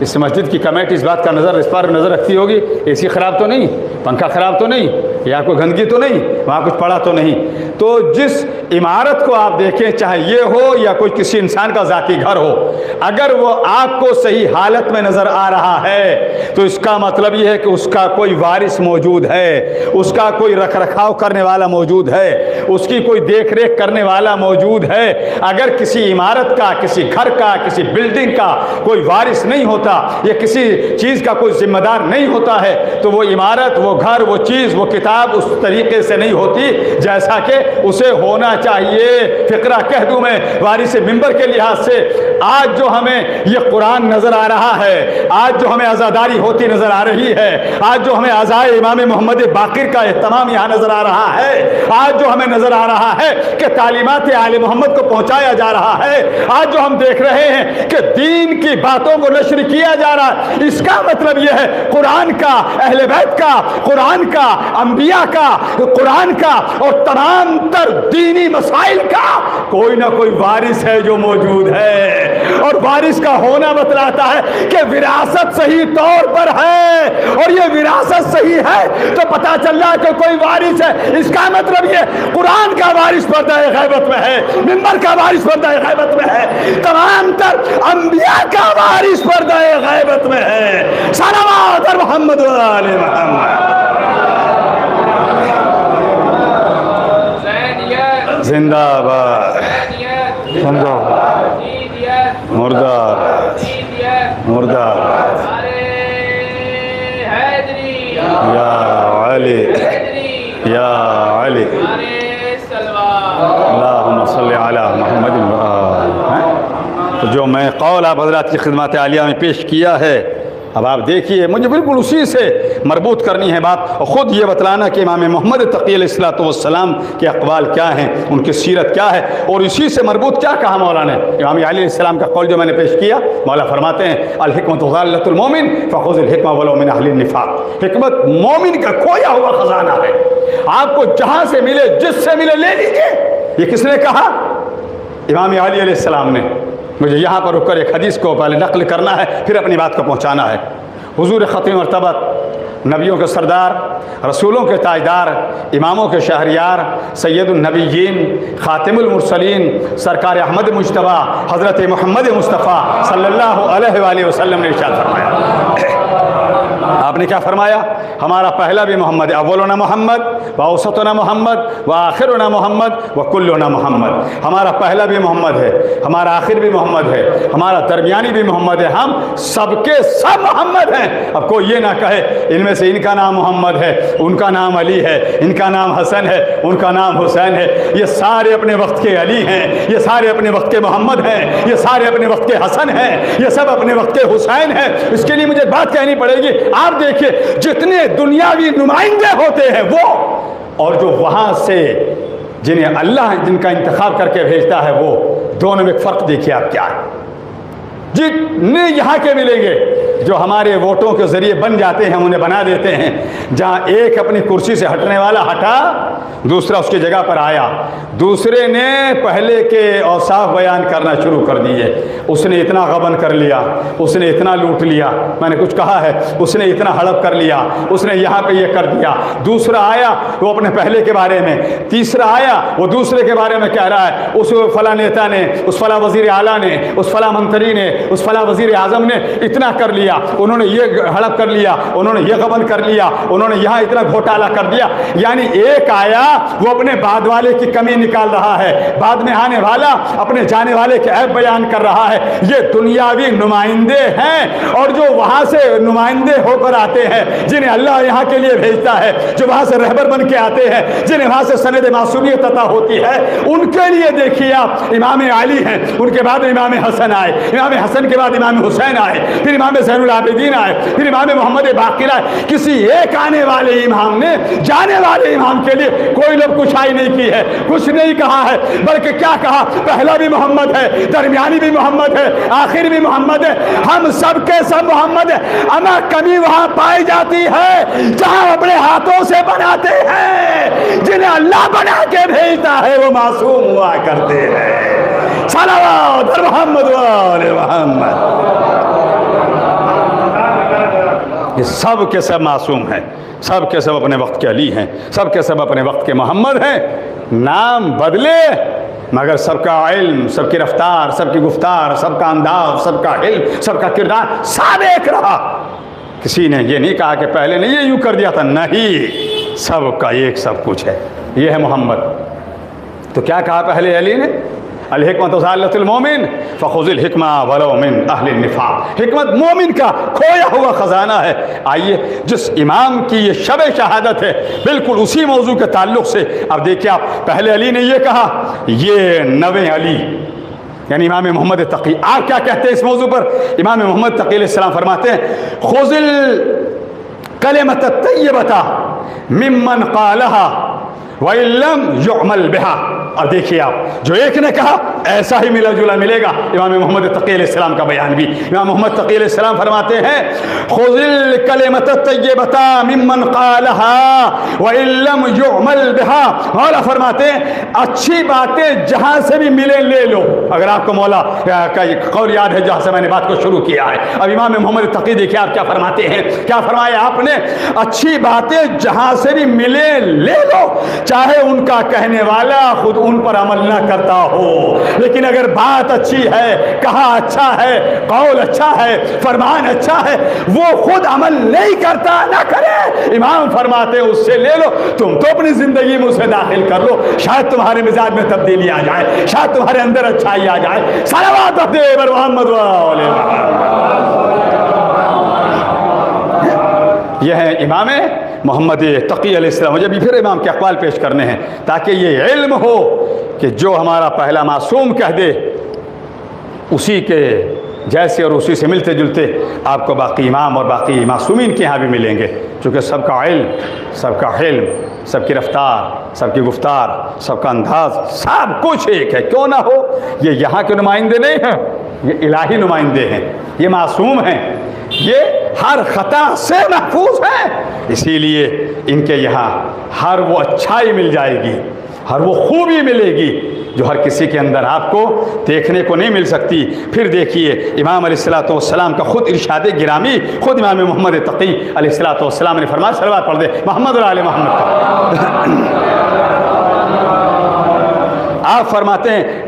اس مسجد کی کمیٹی اس بات کا اس پر نظر رکھتی ہوگی، اے سی خراب تو نہیں، پنکھا خراب تو نہیں، یا کوئی گندگی تو نہیں، وہاں کچھ پڑا تو نہیں۔ تو جس عمارت کو آپ دیکھیں، چاہے یہ ہو یا کوئی کسی انسان کا ذاتی گھر ہو، اگر وہ آپ کو صحیح حالت میں نظر آ رہا ہے تو اس کا مطلب یہ ہے کہ اس کا کوئی وارث موجود ہے، اس کا کوئی رکھ رکھاؤ کرنے والا موجود ہے، اس کی کوئی دیکھ ریکھ کرنے والا موجود ہے۔ اگر کسی عمارت کا، کسی گھر کا، کسی بلڈنگ کا کوئی وارث نہیں ہوتا یا کسی چیز کا کوئی ذمہ دار نہیں ہوتا ہے تو وہ عمارت، وہ گھر، وہ چیز، وہ کتاب اس طریقے سے نہیں ہوتی جیسا کہ اسے ہونا چاہیے۔ فقرہ کہہ دوں میں وارث منبر کے لحاظ سے، آج جو ہمیں یہ قرآن نظر آ رہا ہے، آج جو ہمیں عزاداری ہوتی نظر آ رہی ہے، آج جو ہمیں عزائے امام محمد باقر کا اہتمام یہاں نظر آ رہا ہے، آج جو ہمیں نظر آ رہا ہے کہ تعلیمات آل محمد کو پہنچایا جا رہا ہے، آج جو ہم دیکھ رہے ہیں کہ دین کی باتوں کو نشر کیا جا رہا ہے، اس کا مطلب یہ ہے قرآن کا، اہل بیت کا، قرآن کا، انبیاء کا، قرآن کا اور تمام تر دینی مسائل کا کوئی نہ کوئی وارث ہے جو موجود ہے، اور وارث کا ہونا بتلاتا ہے کہ وراثت صحیح طور پر ہے، اور یہ وراثت صحیح ہے تو پتہ چل رہا ہے کہ کوئی وارث ہے۔ اس کا مطلب یہ قرآن کا وارث پردہ غیبت میں ہے، منبر کا وارث پردہ غیبت میں ہے، تمام تر انبیاء کا وارث پردہ غیبت میں ہے۔ صلوات محمد و آل محمد۔ زندہ باد، زندہ باد، مردہ مردہ یا علی یا علی اللہم صلی علی محمد و آل۔ تو جو میں قول آپ حضرات کی خدمات عالیہ میں پیش کیا ہے، اب آپ دیکھیے مجھے بالکل اسی سے مربوط کرنی ہے بات، اور خود یہ بتلانا کہ امام محمد تقی علیہ الصلوۃ والسلام کے اقوال کیا ہیں، ان کی سیرت کیا ہے، اور اسی سے مربوط کیا کہا مولانا نے۔ امام علی علیہ السلام کا قول جو میں نے پیش کیا، مولا فرماتے ہیں الحکمت ضالۃ المومن فخذ الحکمہ ولو من اہل النفاق۔ حکمت مومن کا کھویا ہوا خزانہ ہے، آپ کو جہاں سے ملے، جس سے ملے لے لیجیے۔ یہ کس نے کہا؟ امام علی علیہ السلام نے۔ مجھے یہاں پر رک کر ایک حدیث کو پہلے نقل کرنا ہے، پھر اپنی بات کو پہنچانا ہے۔ حضور ختم مرتبت، نبیوں کے سردار، رسولوں کے تاجدار، اماموں کے شہریار، سید النبیین، خاتم المرسلین، سرکار احمد مجتبیٰ حضرت محمد مصطفیٰ صلی اللہ علیہ وآلہ وسلم نے ارشاد فرمایا آپ نے کیا فرمایا؟ ہمارا پہلا بھی محمد ہے، اولنا محمد و اوسطنا محمد و آخرنا محمد و کلنا محمد۔ ہمارا پہلا بھی محمد ہے، ہمارا آخر بھی محمد ہے، ہمارا درمیانی بھی محمد ہے، ہم سب کے سب محمد ہیں۔ اب کوئی یہ نہ کہے ان میں سے ان کا نام محمد ہے، ان کا نام علی ہے، ان کا نام حسن ہے، ان کا نام حسین ہے۔ یہ سارے اپنے وقت کے علی ہیں، یہ سارے اپنے وقت کے محمد ہیں، یہ سارے اپنے وقت کے حسن ہیں، یہ سب اپنے وقت کے حسین ہیں۔ اس کے لیے مجھے بات کہنی پڑے گی۔ آپ دیکھیے جتنے دنیاوی نمائندے ہوتے ہیں وہ، اور جو وہاں سے جنہیں اللہ جن کا انتخاب کر کے بھیجتا ہے وہ، دونوں میں ایک فرق دیکھیے آپ کیا ہے۔ جتنے یہاں کے ملیں گے جو ہمارے ووٹوں کے ذریعے بن جاتے ہیں، ہم انہیں بنا دیتے ہیں، جہاں ایک اپنی کرسی سے ہٹنے والا ہٹا، دوسرا اس کی جگہ پر آیا، دوسرے نے پہلے کے اوصاف بیان کرنا شروع کر دیے۔ اس نے اتنا غبن کر لیا، اس نے اتنا لوٹ لیا، میں نے کچھ کہا ہے، اس نے اتنا ہڑپ کر لیا، اس نے یہاں پہ یہ کر دیا۔ دوسرا آیا وہ اپنے پہلے کے بارے میں، تیسرا آیا وہ دوسرے کے بارے میں کہہ رہا ہے، اس فلاں نیتا نے، اس فلاں وزیر اعلیٰ نے، اس فلاں منتری نے، اس فلاں وزیر اعظم نے اتنا کر لیا، انہوں نے یہ ہڑپ کر لیا، انہوں نے یہ غبن کر لیا، انہوں نے یہاں اتنا گھوٹالہ کر دیا۔ یعنی ایک آیا وہ اپنے بعد والے کی کمی نکال رہا ہے، بعد میں آنے والا اپنے جانے والے کے عیب بیان کر رہا ہے۔ یہ دنیاوی نمائندے ہیں، اور جو وہاں سے نمائندے ہو کر آتے ہیں جنہیں اللہ یہاں کے لیے بھیجتا ہے، جو وہاں سے رہبر بن کے آتے ہیں، جنہیں وہاں سے سند معصومیت عطا ہوتی ہے، ان کے لیے دیکھیے آپ امام علی ہیں، ان کے بعد امام حسن آئے، امام حسن کے بعد امام حسین آئے، پھر امام زین العابدین آئے، پھر امام محمد باقر آئے۔ کسی ایک آنے والے امام نے جانے والے امام کے لیے کوئی لب کشائی نہیں کی ہے، کچھ نہیں کہا ہے، بلکہ کیا کہا؟ پہلا بھی محمد ہے، درمیانی بھی محمد ہے، آخر بھی محمد ہے، ہم سب کے سب محمد ہیں۔ اما کمی وہاں پائی جاتی ہے جہاں اپنے ہاتھوں سے بناتے ہیں، جنہیں اللہ بنا کے بھیجتا ہے وہ معصوم ہوا کرتے ہیں۔ صلوات محمد و آل محمد۔ یہ سب کے سب معصوم ہیں، سب کے سب اپنے وقت کے علی ہیں، سب کے سب اپنے وقت کے محمد ہیں۔ نام بدلے مگر سب کا علم، سب کی رفتار، سب کی گفتار، سب کا انداز، سب کا علم، سب کا کردار سب ایک رہا۔ کسی نے یہ نہیں کہا کہ پہلے نے یہ یوں کر دیا تھا، نہیں، سب کا ایک سب کچھ ہے۔ یہ ہے محمد۔ تو کیا کہا پہلے علی نے؟ الحکمت ضالۃ المومن فخذ الحکمہ ولو من اہل النفاق۔ حکمت مومن کا کھویا ہوا خزانہ ہے۔ آئیے جس امام کی یہ شب شہادت ہے، بالکل اسی موضوع کے تعلق سے اب دیکھیں آپ، پہلے علی نے یہ کہا، یہ نویں علی یعنی امام محمد تقی۔ آپ کیا کہتے ہیں اس موضوع پر؟ امام محمد تقی علیہ السلام فرماتے ہیں، خذ الکلمۃ الطیبۃ ممن قالها وَإِن لَّمْ يُعْمَلْ بِهَا۔ اور دیکھیے آپ، جو ایک نے کہا ایسا ہی ملا جلا ملے گا۔ امام محمد تقی علیہ السلام کا بیان بھی، امام محمد تقی علیہ السلام فرماتے ہیں، خذ الکلمۃ الطیبۃ ممن قالها وَإِن لَّمْ يُعْمَلْ بِهَا۔ مولا فرماتے ہیں اچھی باتیں جہاں سے بھی ملے لے لو۔ اگر آپ کو مولا کا ایک قول یاد ہے جہاں سے میں نے بات کو شروع کیا ہے، اب امام محمد تقی دیکھیے آپ کیا فرماتے ہیں، کیا فرمایا آپ نے؟ اچھی باتیں جہاں سے بھی ملے لے لو، چاہے ان کا کہنے والا خود ان پر عمل نہ کرتا ہو، لیکن اگر بات اچھی ہے، کہا اچھا ہے، قول اچھا ہے، فرمان اچھا ہے، وہ خود عمل نہیں کرتا، نہ کرے، امام فرماتے اس سے لے لو، تم تو اپنی زندگی میں اسے داخل کر لو، شاید تمہارے مزاج میں تبدیلی آ جائے، شاید تمہارے اندر اچھائی آ جائے۔ صلوات بر محمد و آل محمد۔ یہ ہے امام محمد تقی علیہ السلام۔ مجھے بھی پھر امام کے اقوال پیش کرنے ہیں تاکہ یہ علم ہو کہ جو ہمارا پہلا معصوم کہہ دے اسی کے جیسے اور اسی سے ملتے جلتے آپ کو باقی امام اور باقی معصومین کے یہاں بھی ملیں گے، چونکہ سب کا علم، سب کا حلم، سب کی رفتار، سب کی گفتار، سب کا انداز، سب کچھ ایک ہے۔ کیوں نہ ہو؟ یہ یہاں کے نمائندے نہیں ہیں، یہ الہی نمائندے ہیں، یہ معصوم ہیں، یہ ہر خطا سے محفوظ ہیں، اسی لیے ان کے یہاں ہر وہ اچھائی مل جائے گی، ہر وہ خوبی ملے گی جو ہر کسی کے اندر آپ کو دیکھنے کو نہیں مل سکتی۔ پھر دیکھیے امام علیہ الصلوۃ والسلام کا خود ارشاد گرامی، خود امام محمد تقی علیہ الصلوۃ والسلام نے فرمایا، صلوات پڑھ دے محمد اور آل محمد کا۔ آپ فرماتے ہیں،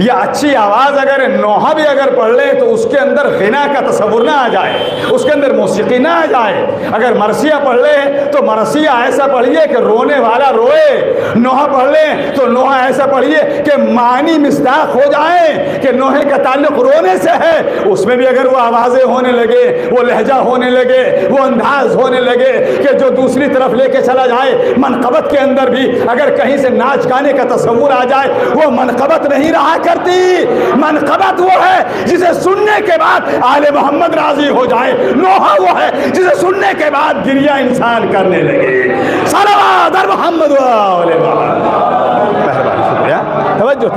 یا اچھی آواز اگر نوحہ بھی اگر پڑھ لیں تو اس کے اندر غنا کا تصور نہ آ جائے، اس کے اندر موسیقی نہ آ جائے۔ اگر مرثیہ پڑھ لیں تو مرثیہ ایسا پڑھیے کہ رونے والا روئے، نوحہ پڑھ لیں تو نوحہ ایسا پڑھیے کہ معنی مصداق ہو جائیں کہ نوحے کا تعلق رونے سے ہے۔ اس میں بھی اگر وہ آوازیں ہونے لگے، وہ لہجہ ہونے لگے، وہ انداز ہونے لگے کہ جو دوسری طرف لے کے چلا جائے، منقبت کے اندر بھی اگر کہیں سے ناچ گانے کا تصور آ جائے، وہ منقبت نہیں رہا کرتی۔ منقبت وہ ہے جسے سننے کے بعد آل محمد راضی ہو جائے، نوحہ وہ ہے جسے سننے کے بعد گریہ انسان کرنے لگے۔ صلوات بر محمد و آل محمد۔ مہربانی، شکریہ، توجہ۔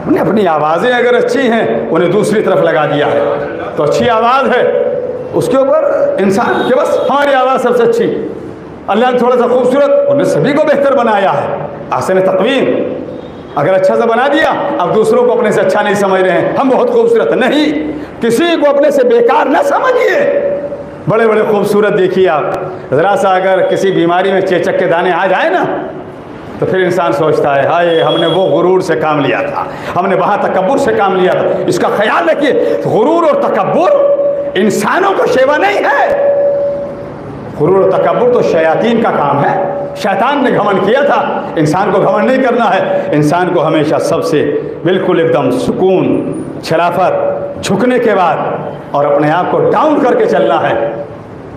انہیں اپنی آوازیں اگر اچھی ہیں انہیں دوسری طرف لگا دیا ہے تو اچھی آواز ہے، اس کے اوپر انسان کہ بس ہماری آواز سب سے اچھی، اللہ نے تھوڑا سا خوبصورت، انہیں سبھی کو بہتر بنایا ہے، احسن تقویم اگر اچھا سا بنا دیا، اب دوسروں کو اپنے سے اچھا نہیں سمجھ رہے ہیں، ہم بہت خوبصورت نہیں، کسی کو اپنے سے بیکار نہ سمجھیے۔ بڑے بڑے خوبصورت دیکھیے آپ، ذرا سا اگر کسی بیماری میں چیچک کے دانے آ جائے نا تو پھر انسان سوچتا ہے ہائے ہم نے وہ غرور سے کام لیا تھا، ہم نے وہاں تکبر سے کام لیا تھا۔ اس کا خیال رکھیے، غرور اور تکبر انسانوں کا شیوا نہیں ہے، غرور و تکبر تو شیاطین کا کام ہے، شیطان نے گھمنڈ کیا تھا، انسان کو گھمنڈ نہیں کرنا ہے، انسان کو ہمیشہ سب سے بالکل ایک دم سکون، شرافت، جھکنے کے بعد اور اپنے آپ کو ڈاؤن کر کے چلنا ہے۔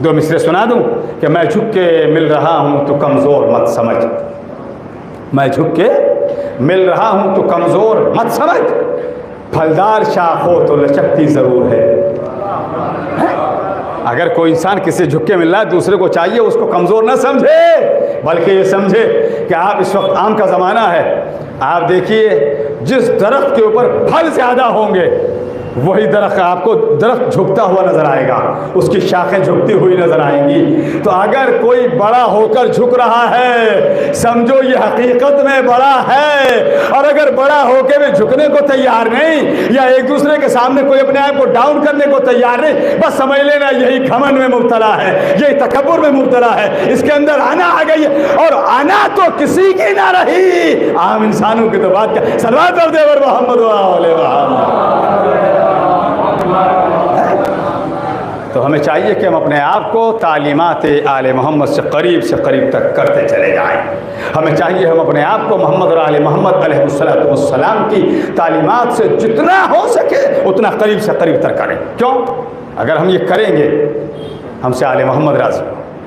دو مصرے سنا دوں کہ میں جھک کے مل رہا ہوں تو کمزور مت سمجھ، میں جھک کے مل رہا ہوں تو کمزور مت سمجھ، پھلدار شاخ ہو تو لچکتی ضرور ہے۔ اگر کوئی انسان کسی جھک کے مل رہا ہے، دوسرے کو چاہیے اس کو کمزور نہ سمجھے، بلکہ یہ سمجھے کہ آپ اس وقت آم کا زمانہ ہے، آپ دیکھیے جس درخت کے اوپر پھل زیادہ ہوں گے وہی درخت آپ کو درخت جھکتا ہوا نظر آئے گا، اس کی شاخیں جھکتی ہوئی نظر آئیں گی۔ تو اگر کوئی بڑا ہو کر جھک رہا ہے سمجھو یہ حقیقت میں بڑا ہے، اور اگر بڑا ہو کے بھی جھکنے کو تیار نہیں یا ایک دوسرے کے سامنے کوئی اپنے آپ کو ڈاؤن کرنے کو تیار نہیں، بس سمجھ لینا یہی گھمنڈ میں مبتلا ہے، یہی تکبر میں مبتلا ہے، اس کے اندر آنا آ گئی ہے، اور آنا تو کسی کی نہ رہی، عام انسانوں کی تو بات کیا۔ صلوات پر دے ور محمد و آل محمد۔ تو ہمیں چاہیے کہ ہم اپنے آپ کو تعلیمات آل محمد سے قریب تک کرتے چلے جائیں۔ ہمیں چاہیے ہم اپنے آپ کو محمد اور آل محمد علیہ السلام کی تعلیمات سے جتنا ہو سکے اتنا قریب سے قریب تک کریں۔ کیوں؟ اگر ہم یہ کریں گے ہم سے آل محمد راضی،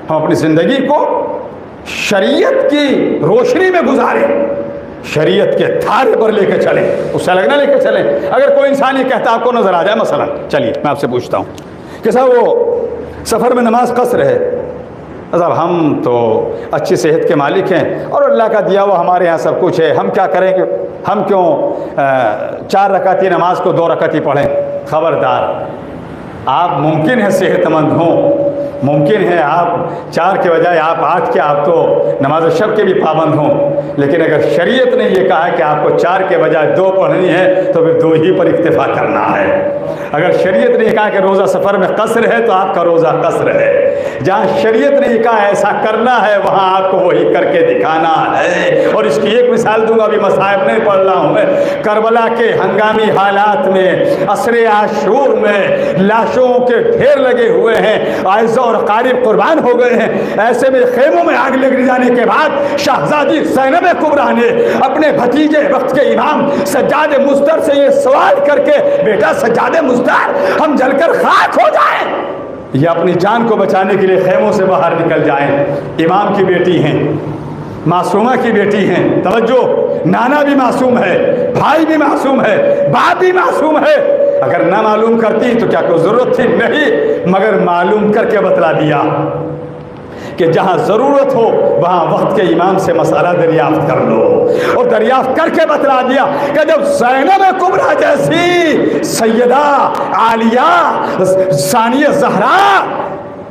ہم اپنی زندگی کو شریعت کی روشنی میں گزاریں، شریعت کے دھارے پر لے کے چلیں، اس سے الگ نہ لے کے چلیں۔ اگر کوئی انسان یہ کہتا آپ کو نظر آ جائے، مثلا چلیے میں آپ سے پوچھتا ہوں کہ صاحب وہ سفر میں نماز قصر ہے، صاحب ہم تو اچھی صحت کے مالک ہیں اور اللہ کا دیا ہوا ہمارے یہاں سب کچھ ہے، ہم کیا کریں گے، ہم کیوں 4 رکعتی نماز کو 2 رکعتی پڑھیں؟ خبردار، آپ ممکن ہے صحت مند ہوں، ممکن ہے آپ 4 کے بجائے آپ 8 کے آپ تو نماز شب کے بھی پابند ہوں، لیکن اگر شریعت نے یہ کہا کہ آپ کو 4 کے بجائے 2 پڑھنی ہے تو پھر 2 ہی پر اکتفا کرنا ہے۔ اگر شریعت نے یہ کہا کہ روزہ سفر میں قصر ہے تو آپ کا روزہ قصر ہے، جہاں شریعت نے یہ کہا ایسا کرنا ہے وہاں آپ کو وہی کر کے دکھانا ہے۔ اور اس کی ایک مثال دوں گا، ابھی مصائب نہیں پڑھ رہا ہوں میں، کربلا کے ہنگامی حالات میں، عصر عاشور میں لاشوں کے ڈھیر لگے ہوئے ہیں، اعزاء اور قارب قربان ہو گئے ہیں، ایسے میں خیموں میں آگ لگ جانے کے بعد شہزادی زینب کبریٰ نے اپنے بھتیجے وقت کے امام سجاد مصدر سے یہ سوال کر کے، بیٹا سجاد مصدر ہم جل کر خاک ہو جائیں یا اپنی جان کو بچانے کے لیے خیموں سے باہر نکل جائیں؟ امام کی بیٹی ہیں، معصومہ کی بیٹی ہیں، توجہ، نانا بھی معصوم ہے، بھائی بھی معصوم ہے، باپ بھی معصوم ہے، اگر نہ معلوم کرتی تو کیا کوئی ضرورت تھی؟ نہیں، مگر معلوم کر کے بتلا دیا کہ جہاں ضرورت ہو وہاں وقت کے امام سے مسئلہ دریافت کر لو، اور دریافت کر کے بتلا دیا کہ جب زینب کبریٰ جیسی سیدہ عالیہ ثانیہ زہرا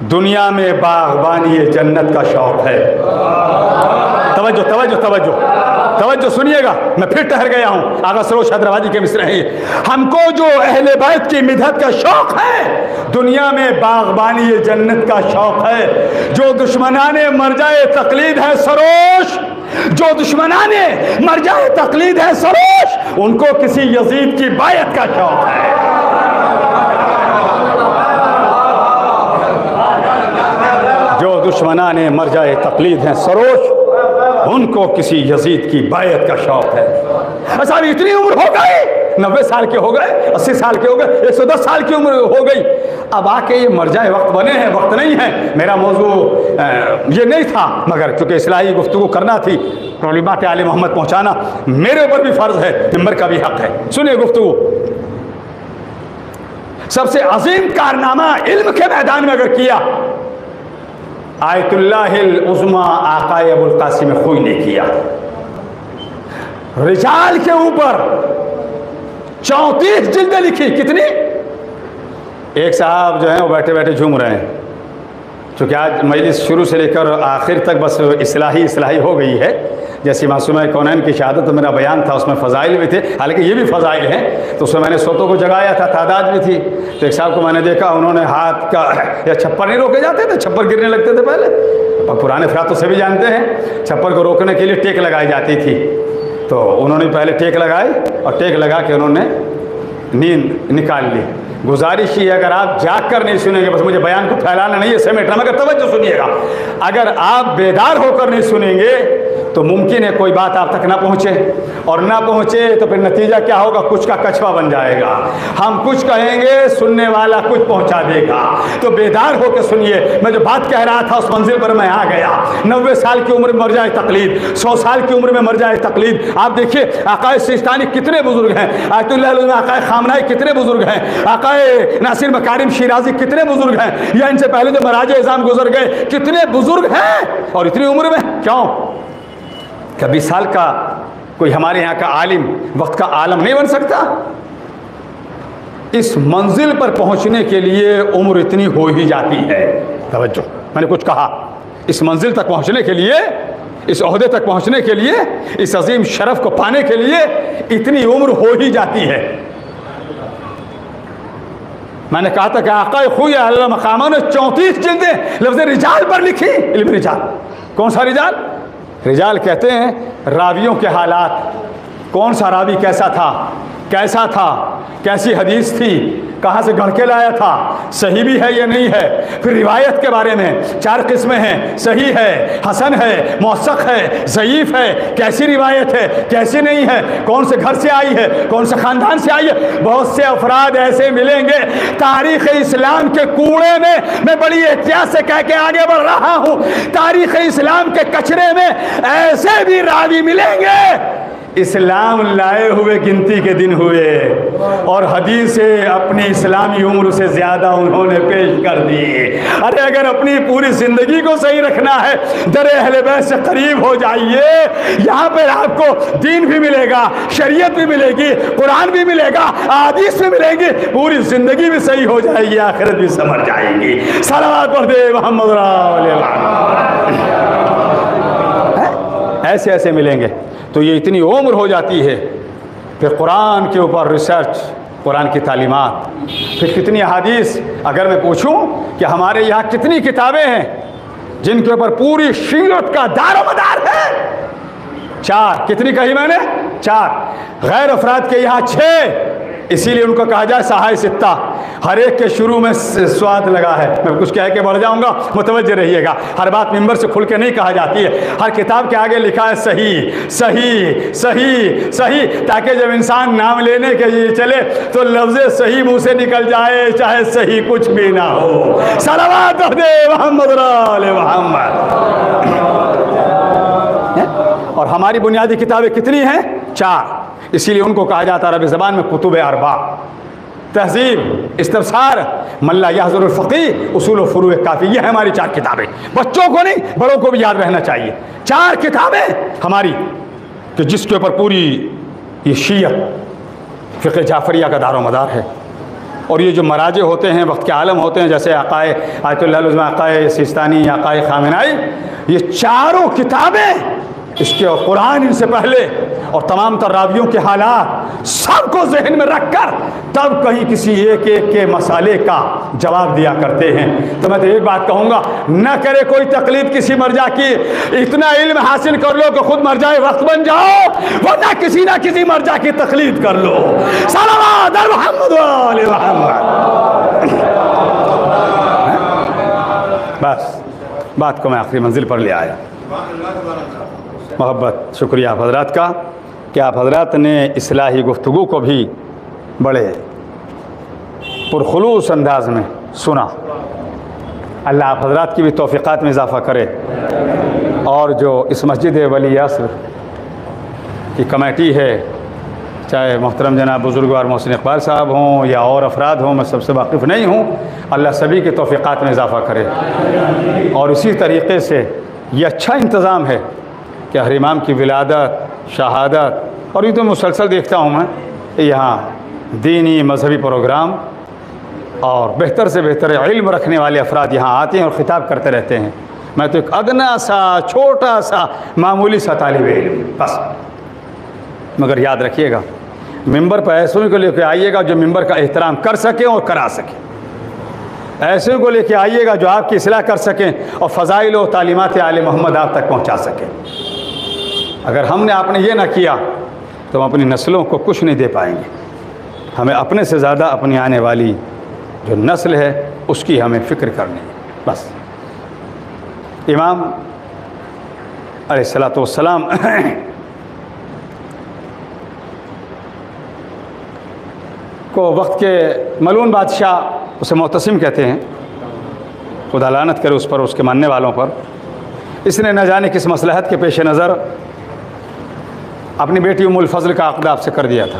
دنیا میں باغبانی جنت کا شوق ہے. توجہ توجہ توجہ توجہ سنیے گا, میں پھر ٹھہر گیا ہوں. آغا سروش حیدرآبادی کے مصرع ہیں. ہم کو جو اہل بیت کی مدحت کا شوق ہے, دنیا میں باغبانی جنت کا شوق ہے. جو دشمنان مرجع تقلید ہے سروش, جو دشمنان مرجع تقلید ہے سروش, ان کو کسی یزید کی بیعت کا شوق ہے. جو دشمنان مرجع تقلید ہیں سروش, ان کو کسی یزید کی بیعت کا شوق ہے. صاحب اتنی عمر ہو گئی, 90 سال کے ہو گئے, 80 سال کے ہو گئے, 110 سال کی عمر ہو گئی, اب آ کے یہ مرجع وقت بنے ہیں. وقت نہیں ہے, میرا موضوع یہ نہیں تھا, مگر چونکہ اصلاحی گفتگو کرنا تھی, تعلیمات آل محمد پہنچانا میرے اوپر بھی فرض ہے, ممبر کا بھی حق ہے. سنیے گفتگو. سب سے عظیم کارنامہ علم کے میدان میں اگر کیا, آیت اللہ العظمیٰ آقائے ابو القاسم خوئی نے کیا. رجال کے اوپر 34 جلدیں لکھی. کتنی؟ ایک صاحب جو ہیں وہ بیٹھے بیٹھے جھوم رہے ہیں, چونکہ آج مجلس شروع سے لے کر آخر تک بس اصلاحی ہو گئی ہے. جیسی معصومہ کونین کی شہادت تو میرا بیان تھا, اس میں فضائل بھی تھے, حالانکہ یہ بھی فضائل ہیں, تو اس میں میں نے سوتوں کو جگایا تھا, تعداد بھی تھی. تو ایک صاحب کو میں نے دیکھا, انہوں نے ہاتھ کا, یا چھپر نہیں روکے جاتے تھے, چھپر گرنے لگتے تھے پہلے, پرانے افراد سے بھی جانتے ہیں, چھپر کو روکنے کے لیے ٹیک لگائی جاتی تھی. تو انہوں نے پہلے ٹیک لگائی, اور ٹیک لگا کے انہوں نے نیند نکال لی. گزارش یہ, اگر آپ جاگ کر نہیں سنیں گے, بس مجھے بیان کو پھیلانا نہیں ہے, سمیٹنا, مگر توجہ سنیے گا. اگر آپ بیدار ہو کر نہیں سنیں گے تو ممکن ہے کوئی بات آپ تک نہ پہنچے, اور نہ پہنچے تو پھر نتیجہ کیا ہوگا, کچھ کا کچھوا بن جائے گا. ہم کچھ کہیں گے, سننے والا کچھ پہنچا دے گا. تو بیدار ہو کے سنیے. میں جو بات کہہ رہا تھا اس منزل پر میں آ گیا. 90 سال کی عمر میں مرجع تقلید, 100 سال کی عمر میں مرجع تقلید. آپ دیکھیے آقائے سیستانی کتنے بزرگ ہیں, آیت اللہ علیہ آقائے خامنائی کتنے بزرگ ہیں, آقائے ناصر مکارم شیرازی کتنے بزرگ ہیں, یا ان سے پہلے جو مراجع اعظام گزر گئے کتنے بزرگ ہیں, اور اتنی عمر میں. کیوں کہ 20 سال کا کوئی ہمارے یہاں کا عالم وقت کا عالم نہیں بن سکتا. اس منزل پر پہنچنے کے لیے عمر اتنی ہو ہی جاتی ہے. توجہ, میں نے کچھ کہا. اس منزل تک پہنچنے کے لیے, اس عہدے تک پہنچنے کے لیے, اس عظیم شرف کو پانے کے لیے اتنی عمر ہو ہی جاتی ہے. میں نے کہا تھا کہ آقا خوئی اعلی مقامہ نے 34 جلدیں لفظ رجال پر لکھی. علم رجال, کون سا رجال؟ رجال کہتے ہیں راویوں کے حالات. کون سا راوی کیسا تھا, کیسا تھا, کیسی حدیث تھی, کہاں سے گھڑ کے لایا تھا, صحیح بھی ہے یا نہیں ہے. پھر روایت کے بارے میں 4 قسمیں ہیں, صحیح ہے, حسن ہے, موثق ہے, ضعیف ہے, کیسی روایت ہے, کیسی نہیں ہے, کون سے گھر سے آئی ہے, کون سے خاندان سے آئی ہے. بہت سے افراد ایسے ملیں گے تاریخ اسلام کے کوڑے میں بڑی احتیاط سے کہہ کے آگے بڑھ رہا ہوں, تاریخ اسلام کے کچرے میں ایسے بھی راوی ملیں گے اسلام لائے ہوئے گنتی کے دن ہوئے, اور حدیثیں اپنی اسلامی عمر سے زیادہ انہوں نے پیش کر دی. ارے اگر اپنی پوری زندگی کو صحیح رکھنا ہے, در اہل بیت سے قریب ہو جائیے. یہاں پہ آپ کو دین بھی ملے گا, شریعت بھی ملے گی, قرآن بھی ملے گا, احادیث بھی ملے گی, پوری زندگی بھی صحیح ہو جائے گی, آخرت بھی سمجھ جائے گی. صلوات پڑھ دے محمد ایسے ایسے ملیں گے. تو یہ اتنی عمر ہو جاتی ہے. پھر قرآن کے اوپر ریسرچ, قرآن کی تعلیمات, پھر کتنی احادیث. اگر میں پوچھوں کہ ہمارے یہاں کتنی کتابیں ہیں جن کے اوپر پوری شیعت کا دار و مدار ہے, 4. کتنی کہی میں نے؟ 4. غیر افراد کے یہاں 6. اسی لیے ان کو کہا جائے صحائے 6. ہر ایک کے شروع میں سواد لگا ہے. میں کچھ کہہ کے بڑھ جاؤں گا, متوجہ رہیے گا. ہر بات ممبر سے کھل کے نہیں کہا جاتی ہے. ہر کتاب کے آگے لکھا ہے صحیح صحیح صحیح صحیح, تاکہ جب انسان نام لینے کے لیے چلے تو لفظ صحیح منہ سے نکل جائے, چاہے صحیح کچھ بھی نہ ہو. صلوات دے محمد علی محمد. اور ہماری بنیادی کتابیں کتنی ہیں؟ 4. اسی لیے ان کو کہا جاتا ہے عربی زبان میں کتب اربع. تہذیب, استفسار, ملا یحضر الفقیہ, اصول و فروع کافی. یہ ہے ہماری 4 کتابیں. بچوں کو نہیں, بڑوں کو بھی یاد رہنا چاہیے. 4 کتابیں ہماری, کہ جس کے اوپر پوری یہ شیعت فقہ جعفریہ کا دار و مدار ہے. اور یہ جو مراجع ہوتے ہیں، وقت کے عالم ہوتے ہیں، جیسے عقائے آیت اللہ العظمہ، عقائے سیستانی، عقائے خامنائی، یہ چاروں کتابیں، اس کے قرآن ان سے پہلے اور تمام تر راویوں کے حالات سب کو ذہن میں رکھ کر تب کہیں کسی ایک کے مسئلے کا جواب دیا کرتے ہیں۔ تو میں تو ایک بات کہوں گا، نہ کرے کوئی تقلید کسی مرجع کی، اتنا علم حاصل کر لو کہ خود مرجع وقت بن جاؤ، ورنہ کسی نہ کسی مرجع کی تقلید کر لو۔ صلوات محمد و آل محمد۔ بس بات کو میں آخری منزل پر لے آیا۔ محبت، شکریہ آپ حضرات کا کہ آپ حضرات نے اصلاحی گفتگو کو بھی بڑے پرخلوص انداز میں سنا۔ اللہ آپ حضرات کی بھی توفیقات میں اضافہ کرے، اور جو اس مسجد ولی یاسر کی کمیٹی ہے، چاہے محترم جناب بزرگوار محسن اقبال صاحب ہوں یا اور افراد ہوں، میں سب سے واقف نہیں ہوں، اللہ سبھی کی توفیقات میں اضافہ کرے۔ اور اسی طریقے سے یہ اچھا انتظام ہے کہ ہر امام کی ولادت، شہادت، اور یہ تو مسلسل دیکھتا ہوں میں یہاں دینی مذہبی پروگرام اور بہتر سے بہتر علم رکھنے والے افراد یہاں آتے ہیں اور خطاب کرتے رہتے ہیں۔ میں تو ایک ادنا سا، چھوٹا سا، معمولی سا طالب علم بس، مگر یاد رکھیے گا ممبر پر ایسوں کو لے کے آئیے گا جو ممبر کا احترام کر سکیں اور کرا سکیں، ایسے کو لے کے آئیے گا جو آپ کی اصلاح کر سکیں اور فضائل و تعلیمات آل محمد آپ تک پہنچا سکیں۔ اگر ہم نے آپ نے یہ نہ کیا تو ہم اپنی نسلوں کو کچھ نہیں دے پائیں گے۔ ہمیں اپنے سے زیادہ اپنی آنے والی جو نسل ہے اس کی ہمیں فکر کرنی ہے بس۔ امام علیہ الصلوۃ والسلام کو وقت کے ملعون بادشاہ، اسے معتصم کہتے ہیں، خدا لعنت کرے اس پر، اس کے ماننے والوں پر، اس نے نہ جانے کس مصلحت کے پیش نظر اپنی بیٹی ام الفضل کا عقد آپ سے کر دیا تھا،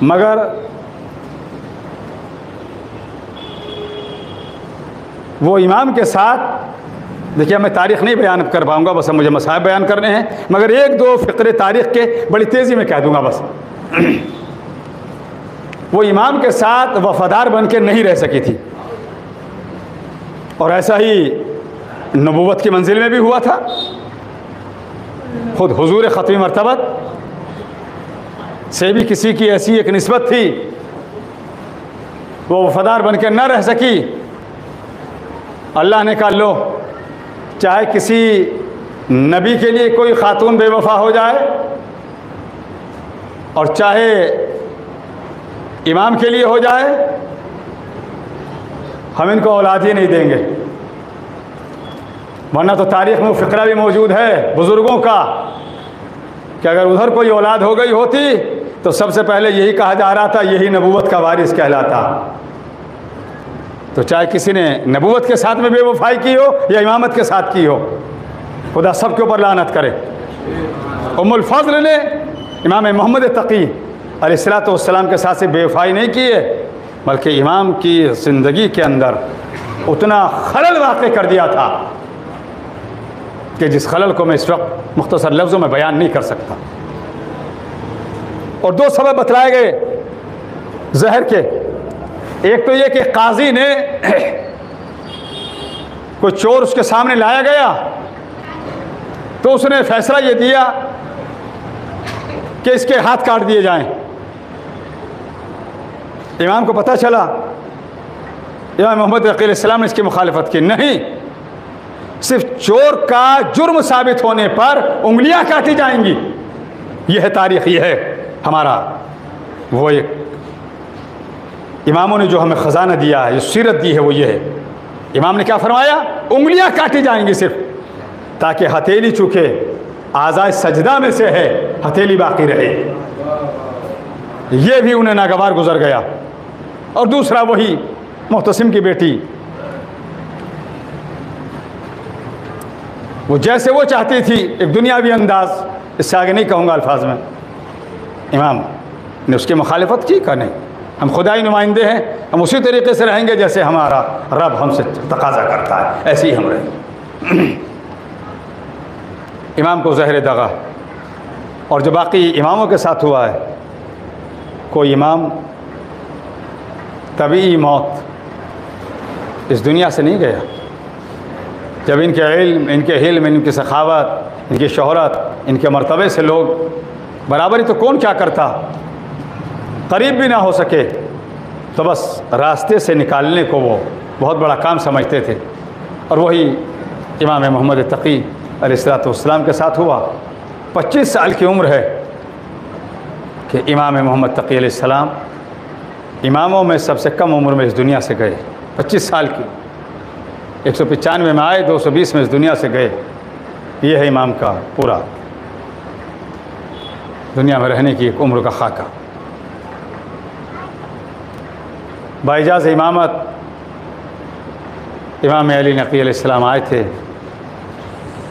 مگر وہ امام کے ساتھ، دیکھیے میں تاریخ نہیں بیان کر پاؤں گا، بس مجھے مصائب بیان کرنے ہیں، مگر ایک دو فقرے تاریخ کے بڑی تیزی میں کہہ دوں گا بس۔ وہ امام کے ساتھ وفادار بن کے نہیں رہ سکی تھی، اور ایسا ہی نبوت کی منزل میں بھی ہوا تھا۔ خود حضور ختمی مرتبت سے بھی کسی کی ایسی ایک نسبت تھی، وہ وفادار بن کے نہ رہ سکی۔ اللہ نے کہا لو، چاہے کسی نبی کے لیے کوئی خاتون بے وفا ہو جائے اور چاہے امام کے لیے ہو جائے، ہم ان کو اولاد ہی نہیں دیں گے، ورنہ تو تاریخ میں وہ فقرہ بھی موجود ہے بزرگوں کا کہ اگر ادھر کوئی اولاد ہو گئی ہوتی تو سب سے پہلے یہی کہا جا رہا تھا یہی نبوت کا وارث کہلاتا۔ تو چاہے کسی نے نبوت کے ساتھ میں بے وفائی کی ہو یا امامت کے ساتھ کی ہو، خدا سب کے اوپر لعنت کرے۔ ام الفضل نے امام محمد تقی علیہ الصلوۃ والسلام کے ساتھ سے بے وفائی نہیں کی ہے، بلکہ امام کی زندگی کے اندر اتنا خلل واقع کر دیا تھا کہ جس خلل کو میں اس وقت مختصر لفظوں میں بیان نہیں کر سکتا۔ اور دو سبب بتلائے گئے زہر کے، ایک تو یہ کہ قاضی نے کوئی چور اس کے سامنے لایا گیا تو اس نے فیصلہ یہ دیا کہ اس کے ہاتھ کاٹ دیے جائیں۔ امام کو پتہ چلا، امام محمد علیہ السلام نے اس کی مخالفت کی، نہیں، صرف چور کا جرم ثابت ہونے پر انگلیاں کاٹی جائیں گی۔ یہ ہے تاریخ، یہ ہے ہمارا وہ ایک اماموں نے جو ہمیں خزانہ دیا ہے، جو سیرت دی ہے، وہ یہ ہے۔ امام نے کیا فرمایا؟ انگلیاں کاٹی جائیں گی صرف، تاکہ ہتھیلی چونکہ اعضاء سجدہ میں سے ہے، ہتھیلی باقی رہے۔ یہ بھی انہیں ناگوار گزر گیا۔ اور دوسرا وہی محتسم کی بیٹی، وہ جیسے وہ چاہتی تھی، ایک دنیاوی انداز، اس سے آگے نہیں کہوں گا الفاظ میں، امام نے اس کی مخالفت کی کہ نہیں، ہم خدائی نمائندے ہیں، ہم اسی طریقے سے رہیں گے جیسے ہمارا رب ہم سے تقاضا کرتا ہے، ایسے ہی ہم رہیں گے۔ امام کو زہر دغا، اور جو باقی اماموں کے ساتھ ہوا ہے کوئی امام طبیعی موت اس دنیا سے نہیں گیا. جب ان کے علم، ان کی سخاوت، ان کی شہرت، ان کے مرتبے سے لوگ برابری تو کون کیا کرتا، قریب بھی نہ ہو سکے تو بس راستے سے نکالنے کو وہ بہت بڑا کام سمجھتے تھے. اور وہی امام محمد تقی علیہ السلام کے ساتھ ہوا. 25 سال کی عمر ہے کہ امام محمد تقی علیہ السلام اماموں میں سب سے کم عمر میں اس دنیا سے گئے. 25 سال کی، 195 میں آئے، 220 میں اس دنیا سے گئے. یہ ہے امام کا پورا دنیا میں رہنے کی ایک عمر کا خاکہ. باعجاز امامت امام علی نقی علیہ السلام آئے تھے.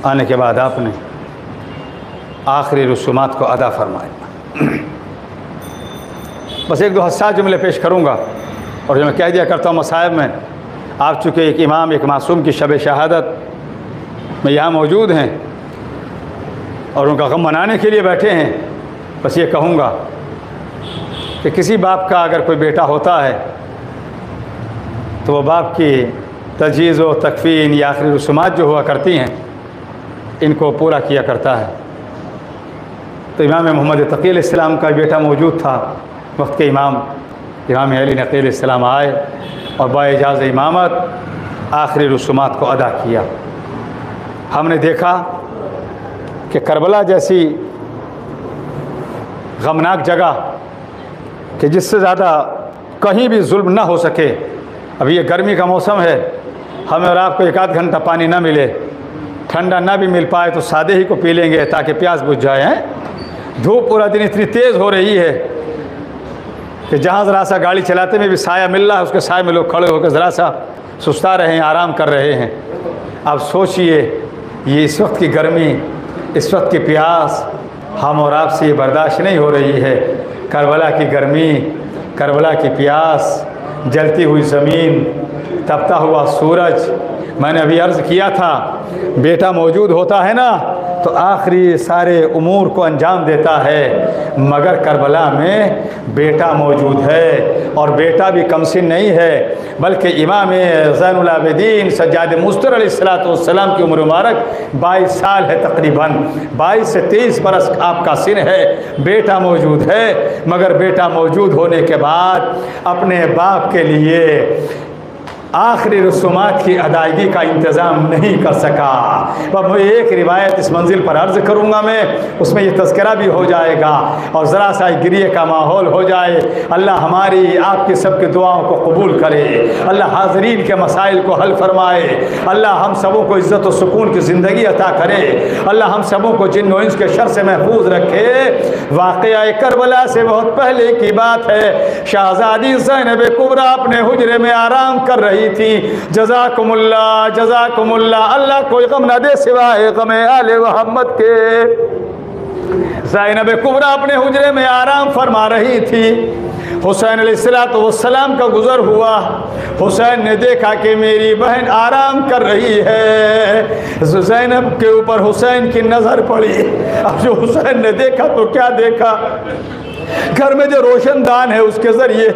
آنے کے بعد آپ نے آخری رسومات کو ادا فرمائے. بس ایک دو حساس جملے پیش کروں گا، اور جو میں کہہ دیا کرتا ہوں مصائب میں، آپ چونکہ ایک امام، ایک معصوم کی شب شہادت میں یہاں موجود ہیں اور ان کا غم منانے کے لیے بیٹھے ہیں، بس یہ کہوں گا کہ کسی باپ کا اگر کوئی بیٹا ہوتا ہے تو وہ باپ کی تجہیز و تکفین یا آخری رسومات جو ہوا کرتی ہیں ان کو پورا کیا کرتا ہے. تو امام محمد تقی علیہ السلام کا بیٹا موجود تھا. وقت کے امام علی نقی علیہ السلام آئے اور باعجاز امامت آخری رسومات کو ادا کیا. ہم نے دیکھا کہ کربلا جیسی غمناک جگہ کہ جس سے زیادہ کہیں بھی ظلم نہ ہو سکے. ابھی یہ گرمی کا موسم ہے، ہمیں اور آپ کو 1 گھنٹہ پانی نہ ملے، ٹھنڈا نہ بھی مل پائے تو سادے ہی کو پی لیں گے تاکہ پیاس بجھ جائے. دھوپ پورا دن اتنی تیز ہو رہی ہے کہ جہاں ذرا سا گاڑی چلاتے میں بھی سایہ مل رہا ہے، اس کے سائے میں لوگ کھڑے ہو کے ذرا سا سستا رہے ہیں، آرام کر رہے ہیں. اب سوچئے یہ اس وقت کی گرمی، اس وقت کی پیاس ہم اور آپ سے یہ برداشت نہیں ہو رہی ہے. کربلا کی گرمی، کربلا کی پیاس، جلتی ہوئی زمین، تپتا ہوا سورج. میں نے ابھی عرض کیا تھا بیٹا موجود ہوتا ہے نا تو آخری سارے امور کو انجام دیتا ہے، مگر کربلا میں بیٹا موجود ہے، اور بیٹا بھی کم سن نہیں ہے بلکہ امام زین العابدین سجاد مستر علیہ السلام کی عمر مبارک 22 سال ہے، تقریباً 22 سے 23 برس آپ کا سن ہے. بیٹا موجود ہے مگر بیٹا موجود ہونے کے بعد اپنے باپ کے لیے آخری رسومات کی ادائیگی کا انتظام نہیں کر سکا. میں ایک روایت اس منزل پر عرض کروں گا، میں اس میں یہ تذکرہ بھی ہو جائے گا اور ذرا سا گریے کا ماحول ہو جائے. اللہ ہماری آپ کی سب کی دعاؤں کو قبول کرے، اللہ حاضرین کے مسائل کو حل فرمائے، اللہ ہم سبوں کو عزت و سکون کی زندگی عطا کرے، اللہ ہم سبوں کو جن و انس کے شر سے محفوظ رکھے. واقعہ کربلا سے بہت پہلے کی بات ہے. شہزادی زینب کبریٰ اپنے حجرے میں آرام کر رہی تھی. جزاکم اللہ، جزاکم اللہ. اللہ کوئی غم نہ دے سوائے غم آل محمد کے. زینب کبریٰ اپنے حجرے میں آرام فرما رہی تھی. حسین علیہ السلام کا گزر ہوا. حسین نے دیکھا کہ میری بہن آرام کر رہی ہے. زینب کے اوپر حسین کی نظر پڑی. اب جو حسین نے دیکھا تو کیا دیکھا، گھر میں جو روشن دان ہے اس کے ذریعے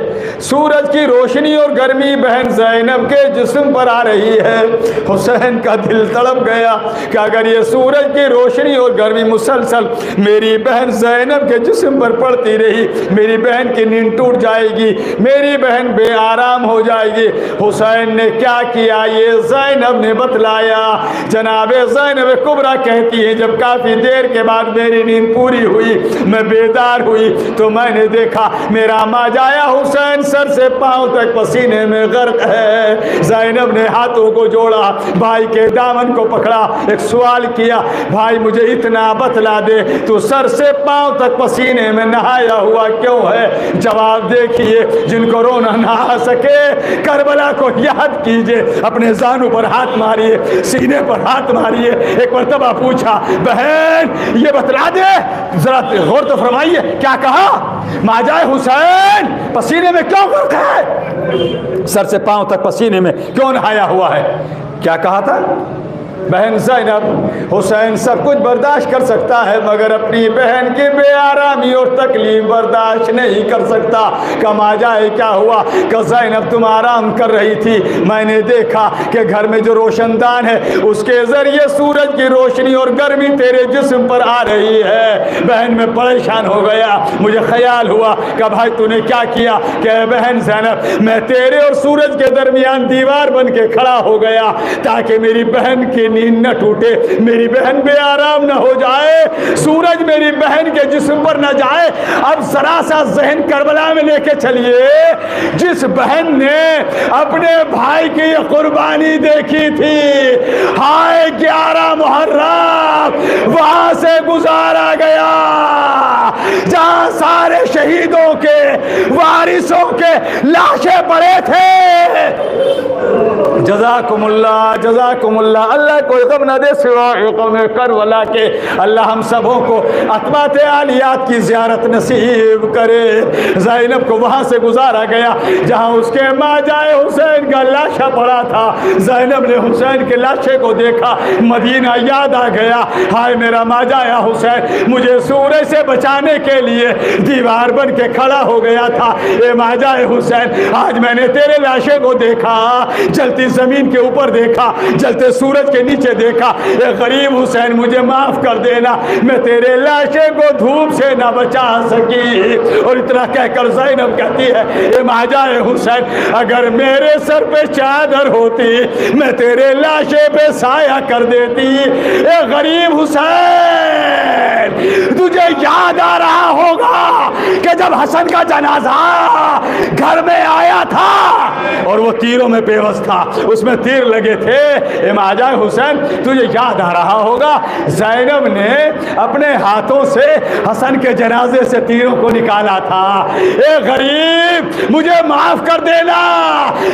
سورج کی روشنی اور گرمی بہن زینب کے جسم پر آ رہی ہے. حسین کا دل تڑپ گیا کہ اگر یہ سورج کی روشنی اور گرمی مسلسل میری بہن زینب کے جسم پر پڑتی رہی، میری بہن کی نیند ٹوٹ جائے گی، میری بہن بے آرام ہو جائے گی. حسین نے کیا کیا یہ زینب نے بتلایا. جناب زینب کبریٰ کہتی ہے جب کافی دیر کے بعد میری نیند پوری ہوئی، میں بیدار ہوئی تو میں نے دیکھا میرا ماجایا حسین سر سے پاؤں تک پسینے میں غرق ہے. زینب نے ہاتھوں کو جوڑا، بھائی کے دامن کو پکڑا، ایک سوال کیا، بھائی مجھے اتنا بتلا دے تو سر سے پاؤں تک پسینے میں نہایا ہوا کیوں ہے؟ جواب دیکھیے، جن کو رونا نہ آ سکے کربلا کو یاد کیجئے، اپنے زانوں پر ہاتھ ماریے، سینے پر ہاتھ ماریے. ایک مرتبہ پوچھا بہن یہ بتلا دے، ذرا غور تو فرمائیے کیا کہا؟ ماجائے حسین پسینے میں کیوں غرق ہے؟ سر سے پاؤں تک پسینے میں کیوں نہایا ہوا ہے؟ کیا کہا تھا؟ بہن زینب حسین سب کچھ برداشت کر سکتا ہے مگر اپنی بہن کی بے آرامی اور تکلیف برداشت نہیں کر سکتا۔ کما جائے کیا ہوا کہ زینب تم آرام کر رہی تھی، میں نے دیکھا کہ گھر میں جو روشن دان ہے اس کے ذریعے سورج کی روشنی اور گرمی تیرے جسم پر آ رہی ہے۔ بہن میں پریشان ہو گیا، مجھے خیال ہوا کہ بھائی تو نے کیا کیا کہ اے بہن زینب میں تیرے اور سورج کے درمیان دیوار بن کے کھڑا ہو گیا تاکہ میری بہن کی نیند نہ ٹوٹے، میری بہن بے آرام نہ ہو جائے، سورج میری بہن کے جسم پر نہ جائے۔ اب ذرا سا ذہن کربلا میں لے کے چلیے، جس بہن نے اپنے بھائی کی قربانی دیکھی تھی، ہائے 11 محرم وہاں سے گزارا گیا جہاں سارے شہیدوں کے وارثوں کے لاشیں پڑے تھے۔ جزاکم اللہ، جزاکم اللہ، اللہ کوئی غم نہ دے سوائے قوم کربلا کے۔ اللہ ہم سبوں کو اطباط عالیات کی زیارت نصیب کرے۔ زینب کو وہاں سے گزارا گیا جہاں اس کے ماجائے حسین کا لاشا پڑا تھا۔ زینب نے حسین کے لاشے کو دیکھا، مدینہ یاد آ گیا، ہائے میرا ماجائے حسین مجھے سورج سے بچانے کے لیے دیوار بن کے کھڑا ہو گیا تھا۔ اے ماجائے حسین آج میں نے تیرے لاشے کو دیکھا، جلتی زمین کے اوپر دیکھا، جلتے سورج کے نیچے دیکھا، اے غریب حسین مجھے معاف کر دینا، میں تیرے لاشے کو دھوپ سے نہ بچا سکی۔ اور اتنا کہہ کر زینب کہتی ہے اے ماجائے حسین اگر میرے سر پہ چادر ہوتی میں تیرے لاشے پہ سایہ کر دیتی۔ اے غریب حسین تجھے یاد آ رہا ہوگا کہ جب حسن کا جنازہ گھر میں آیا تھا اور وہ تیروں میں پیوست تھا، اس میں تیر لگے تھے، اے ماجائے حسین تجھے یاد آ رہا ہوگا زینب نے اپنے ہاتھوں سے حسن کے جنازے سے تیروں کو نکالا تھا۔ اے غریب مجھے معاف کر دینا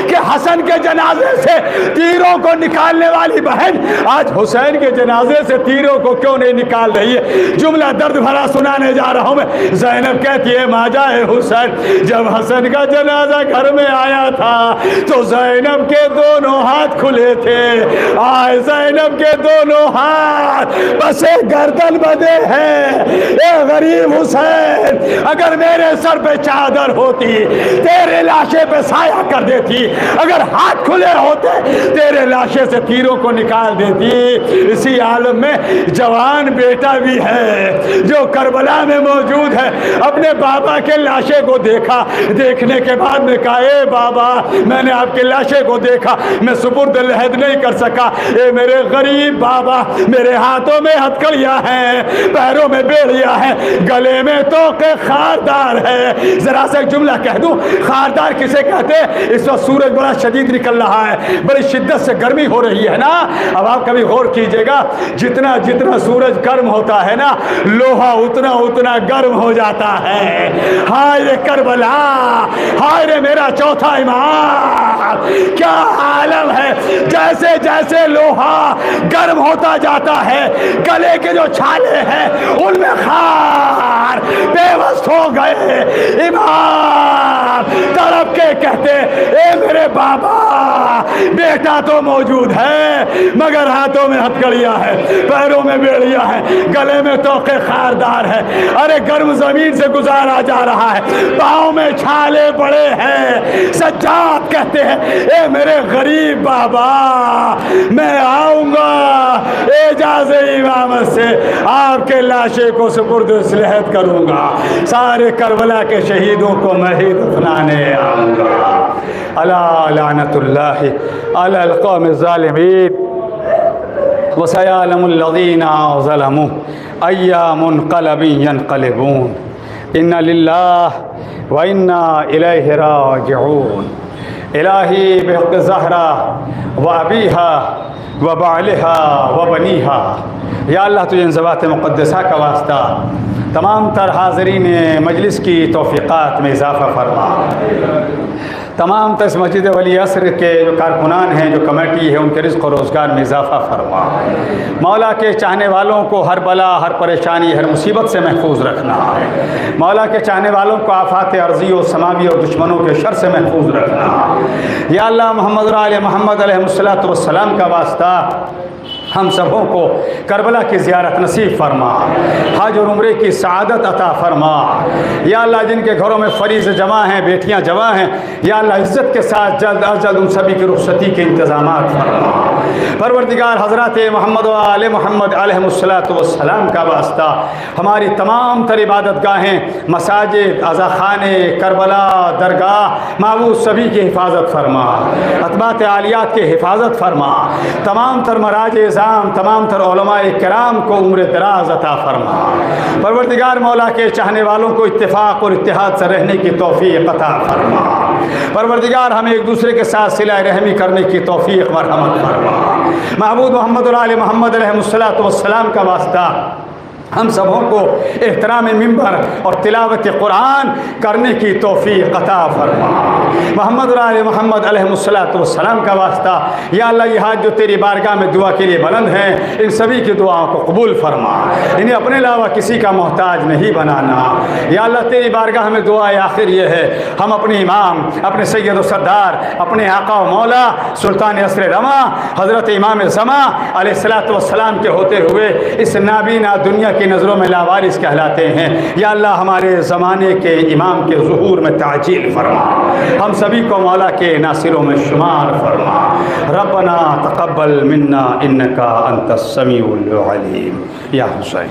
کہ حسن کے جنازے سے تیروں کو نکالنے والی بہن آج حسین کے جنازے سے تیروں کو کیوں نہیں نکال رہی ہے؟ جملہ درد بھرا سنانے جا رہا ہوں میں۔ زینب کہتی ہے ماجائے حسین جب حسن کا جنازہ گھر میں آیا تھا تو زینب کے دونوں ہاتھ کھلے تھے، آئے زینب کے دونوں ہاتھ بس ایک گردن بدے ہیں۔ اے غریب حسین اگر میرے سر پہ چادر ہوتی تیرے لاشے پہ سایہ کر دیتی، اگر ہاتھ کھلے ہوتے تیرے لاشے سے تیروں کو نکال دیتی۔ اسی عالم میں جوان بیٹا بھی ہے جو کربلا میں موجود ہے، اپنے بابا کے لاشے کو دیکھا، دیکھنے کے بعد میں کہا اے بابا میں نے آپ کے لاشے کو دیکھا، میں سپرد لحد نہیں کر سکا، اے میرے غریب بابا میرے ہاتھوں میں ہتھکڑیاں ہیں، پیروں میں بیڑیاں ہیں، گلے میں توقے خاردار ہے۔ ذرا سا ایک جملہ کہہ دوں، خاردار کسے کہتے ہیں؟ اس وقت سورج بڑا شدید نکل رہا ہے، بڑی شدت سے گرمی ہو رہی ہے نا۔ اب آپ کبھی غور کیجئے گا جتنا جتنا سورج گرم ہوتا ہے نا لوہا اتنا اتنا گرم ہو جاتا ہے۔ ہائے کربلا، ہائے میرا چوتھا امام، کیا عالم ہے! جیسے جیسے لوہا گرم ہوتا جاتا ہے گلے کے جو چھالے ہیں ان میں خار پیوست ہو گئے۔ امام تڑپ کے کہتے اے میرے بابا بیٹا تو موجود ہے مگر ہاتھوں میں ہتھکڑیاں ہے، پیروں میں بیڑیاں ہیں، گلے میں توقے خاردار ہے، ارے گرم زمین سے گزارا جا رہا ہے، پاؤں میں چھالے پڑے ہیں۔ سجاد کہتے ہیں اے میرے غریب بابا میں آؤں گا اعجاز امامت سے آپ کے لاشے کو سپرد لحد کروں گا، سارے کربلا کے شہیدوں کو میں ہی دفنانے آؤں گا۔ الا لعنت اللہ علی القوم الظالمین وسيعلم الذين ظلموا أي منقلب ينقلبون إن لله وإنا إليه راجعون۔ الہی بحق زہرا و ابیہا و بعلہا و بنیہا، یا اللہ تجھے ان ذوات مقدسہ کا واسطہ تمام تر حاضرین مجلس کی توفیقات میں اضافہ فرما، تمام تر مسجد ولی عصر کے جو کارکنان ہیں، جو کمیٹی ہے، ان کے رزق و روزگار میں اضافہ فرما۔ مولا کے چاہنے والوں کو ہر بلا، ہر پریشانی، ہر مصیبت سے محفوظ رکھنا۔ مولا کے چاہنے والوں کو آفات ارضی و سماوی اور دشمنوں کے شر سے محفوظ رکھنا۔ یا اللہ محمد علیہ محمد علیہ الصلوۃ والسلام کا واسطہ ہم سبوں کو کربلا کی زیارت نصیب فرما، حج اور عمرے کی سعادت عطا فرما۔ یا اللہ جن کے گھروں میں فریض جمع ہیں، بیٹیاں جمع ہیں، یا اللہ عزت کے ساتھ جلد از جلد ان سبھی کی رخصتی کے انتظامات فرما۔ پروردگار حضرات محمد و آل محمد علیہ السلام کا واسطہ ہماری تمام تر عبادت گاہیں، مساجد، عزاخانے، کربلا، درگاہ، معبود سبھی کی حفاظت فرما، اتباعِ عالیات کی حفاظت فرما، تمام تر مراج اعظام، تمام تر علماء کرام کو عمر دراز عطا فرما۔ پروردگار مولا کے چاہنے والوں کو اتفاق اور اتحاد سے رہنے کی توفیق عطا فرما۔ پروردگار ہمیں ایک دوسرے کے ساتھ صلہ رحمی کرنے کی توفیق مرحمت فرما۔ معبود محمد اور آل محمد علیہ السلام کا واسطہ ہم سبوں کو احترام ممبر اور تلاوت قرآن کرنے کی توفیق عطا فرما۔ محمد اور آل محمد علیہ السلام کا واسطہ یا اللہ یہ ہاتھ جو تیری بارگاہ میں دعا کے لیے بلند ہیں، ان سبھی کی دعاؤں کو قبول فرما، انہیں اپنے علاوہ کسی کا محتاج نہیں بنانا۔ یا اللہ تیری بارگاہ میں دعا آخر یہ ہے، ہم اپنے امام، اپنے سید و سردار، اپنے آقا و مولا سلطان عصر رما حضرت امام زماں علیہ السلام کے ہوتے ہوئے اس نابینا دنیا کی نظروں میں لاوارث کہلاتے ہیں۔ یا اللہ ہمارے زمانے کے امام کے ظہور میں تعجیل فرما، ہم سبھی کو مولا کے ناصروں میں شمار فرما۔ ربنا تقبل منا انکا انت السمیع العلیم۔ یا حسین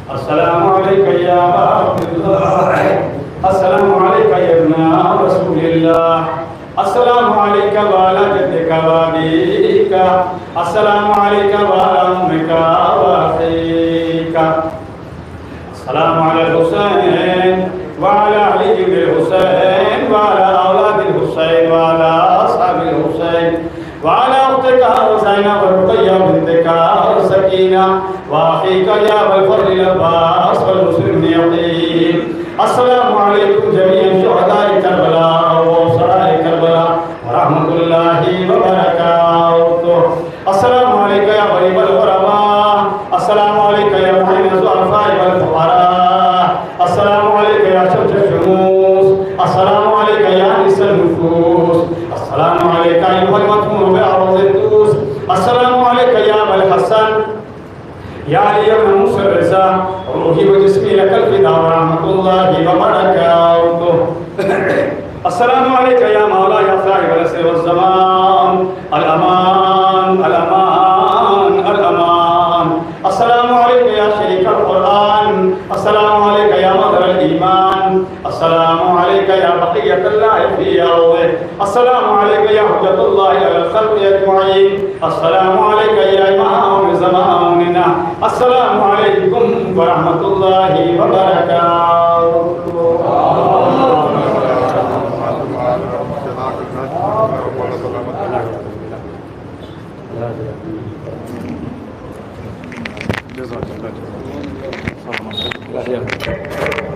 السلام علیکم یا عبداللہ، السلام علیکم یا ابن رسول اللہ، السلام علیکم والا جدک وابیک، السلام علیکم والا امک واخیک، السلام علی الحسین وعلى علي بن الحسين وعلى أولاد الحسين وعلى أصحاب الحسين وعلى أختك زينب ورقية بنتك سكينة وأخيك يا أبا الفضل العباس والمسلم يقين. السلام عليكم جميعا شهداء كربلاء وأسراء كربلاء ورحمة الله وبركاته. السلام عليك يا غريب الغرباء، السلام عليك يا معين الضعفاء والفقراء، السلام عليك يا شمس الشموس، السلام عليك يا أنس النفوس، السلام عليك أيها المدفون بأرض الدوس، السلام عليك يا أبا الحسن يا علي بن موسى الرزا، روحي وجسمي لك الفداء ورحمة الله وبركاته. السلام عليك يا مولاي يا صاحب العصر والزمان، الأمان الأمان الأمان. السلام عليك يا شريك القرآن، السلام عليك يا مظهر الإيمان، السلام عليك يا بقية الله في أرضه، السلام عليك يا حجة الله على الخلق أجمعين، السلام عليك يا إمام زماننا، السلام عليكم ورحمة الله وبركاته. جزاك الله.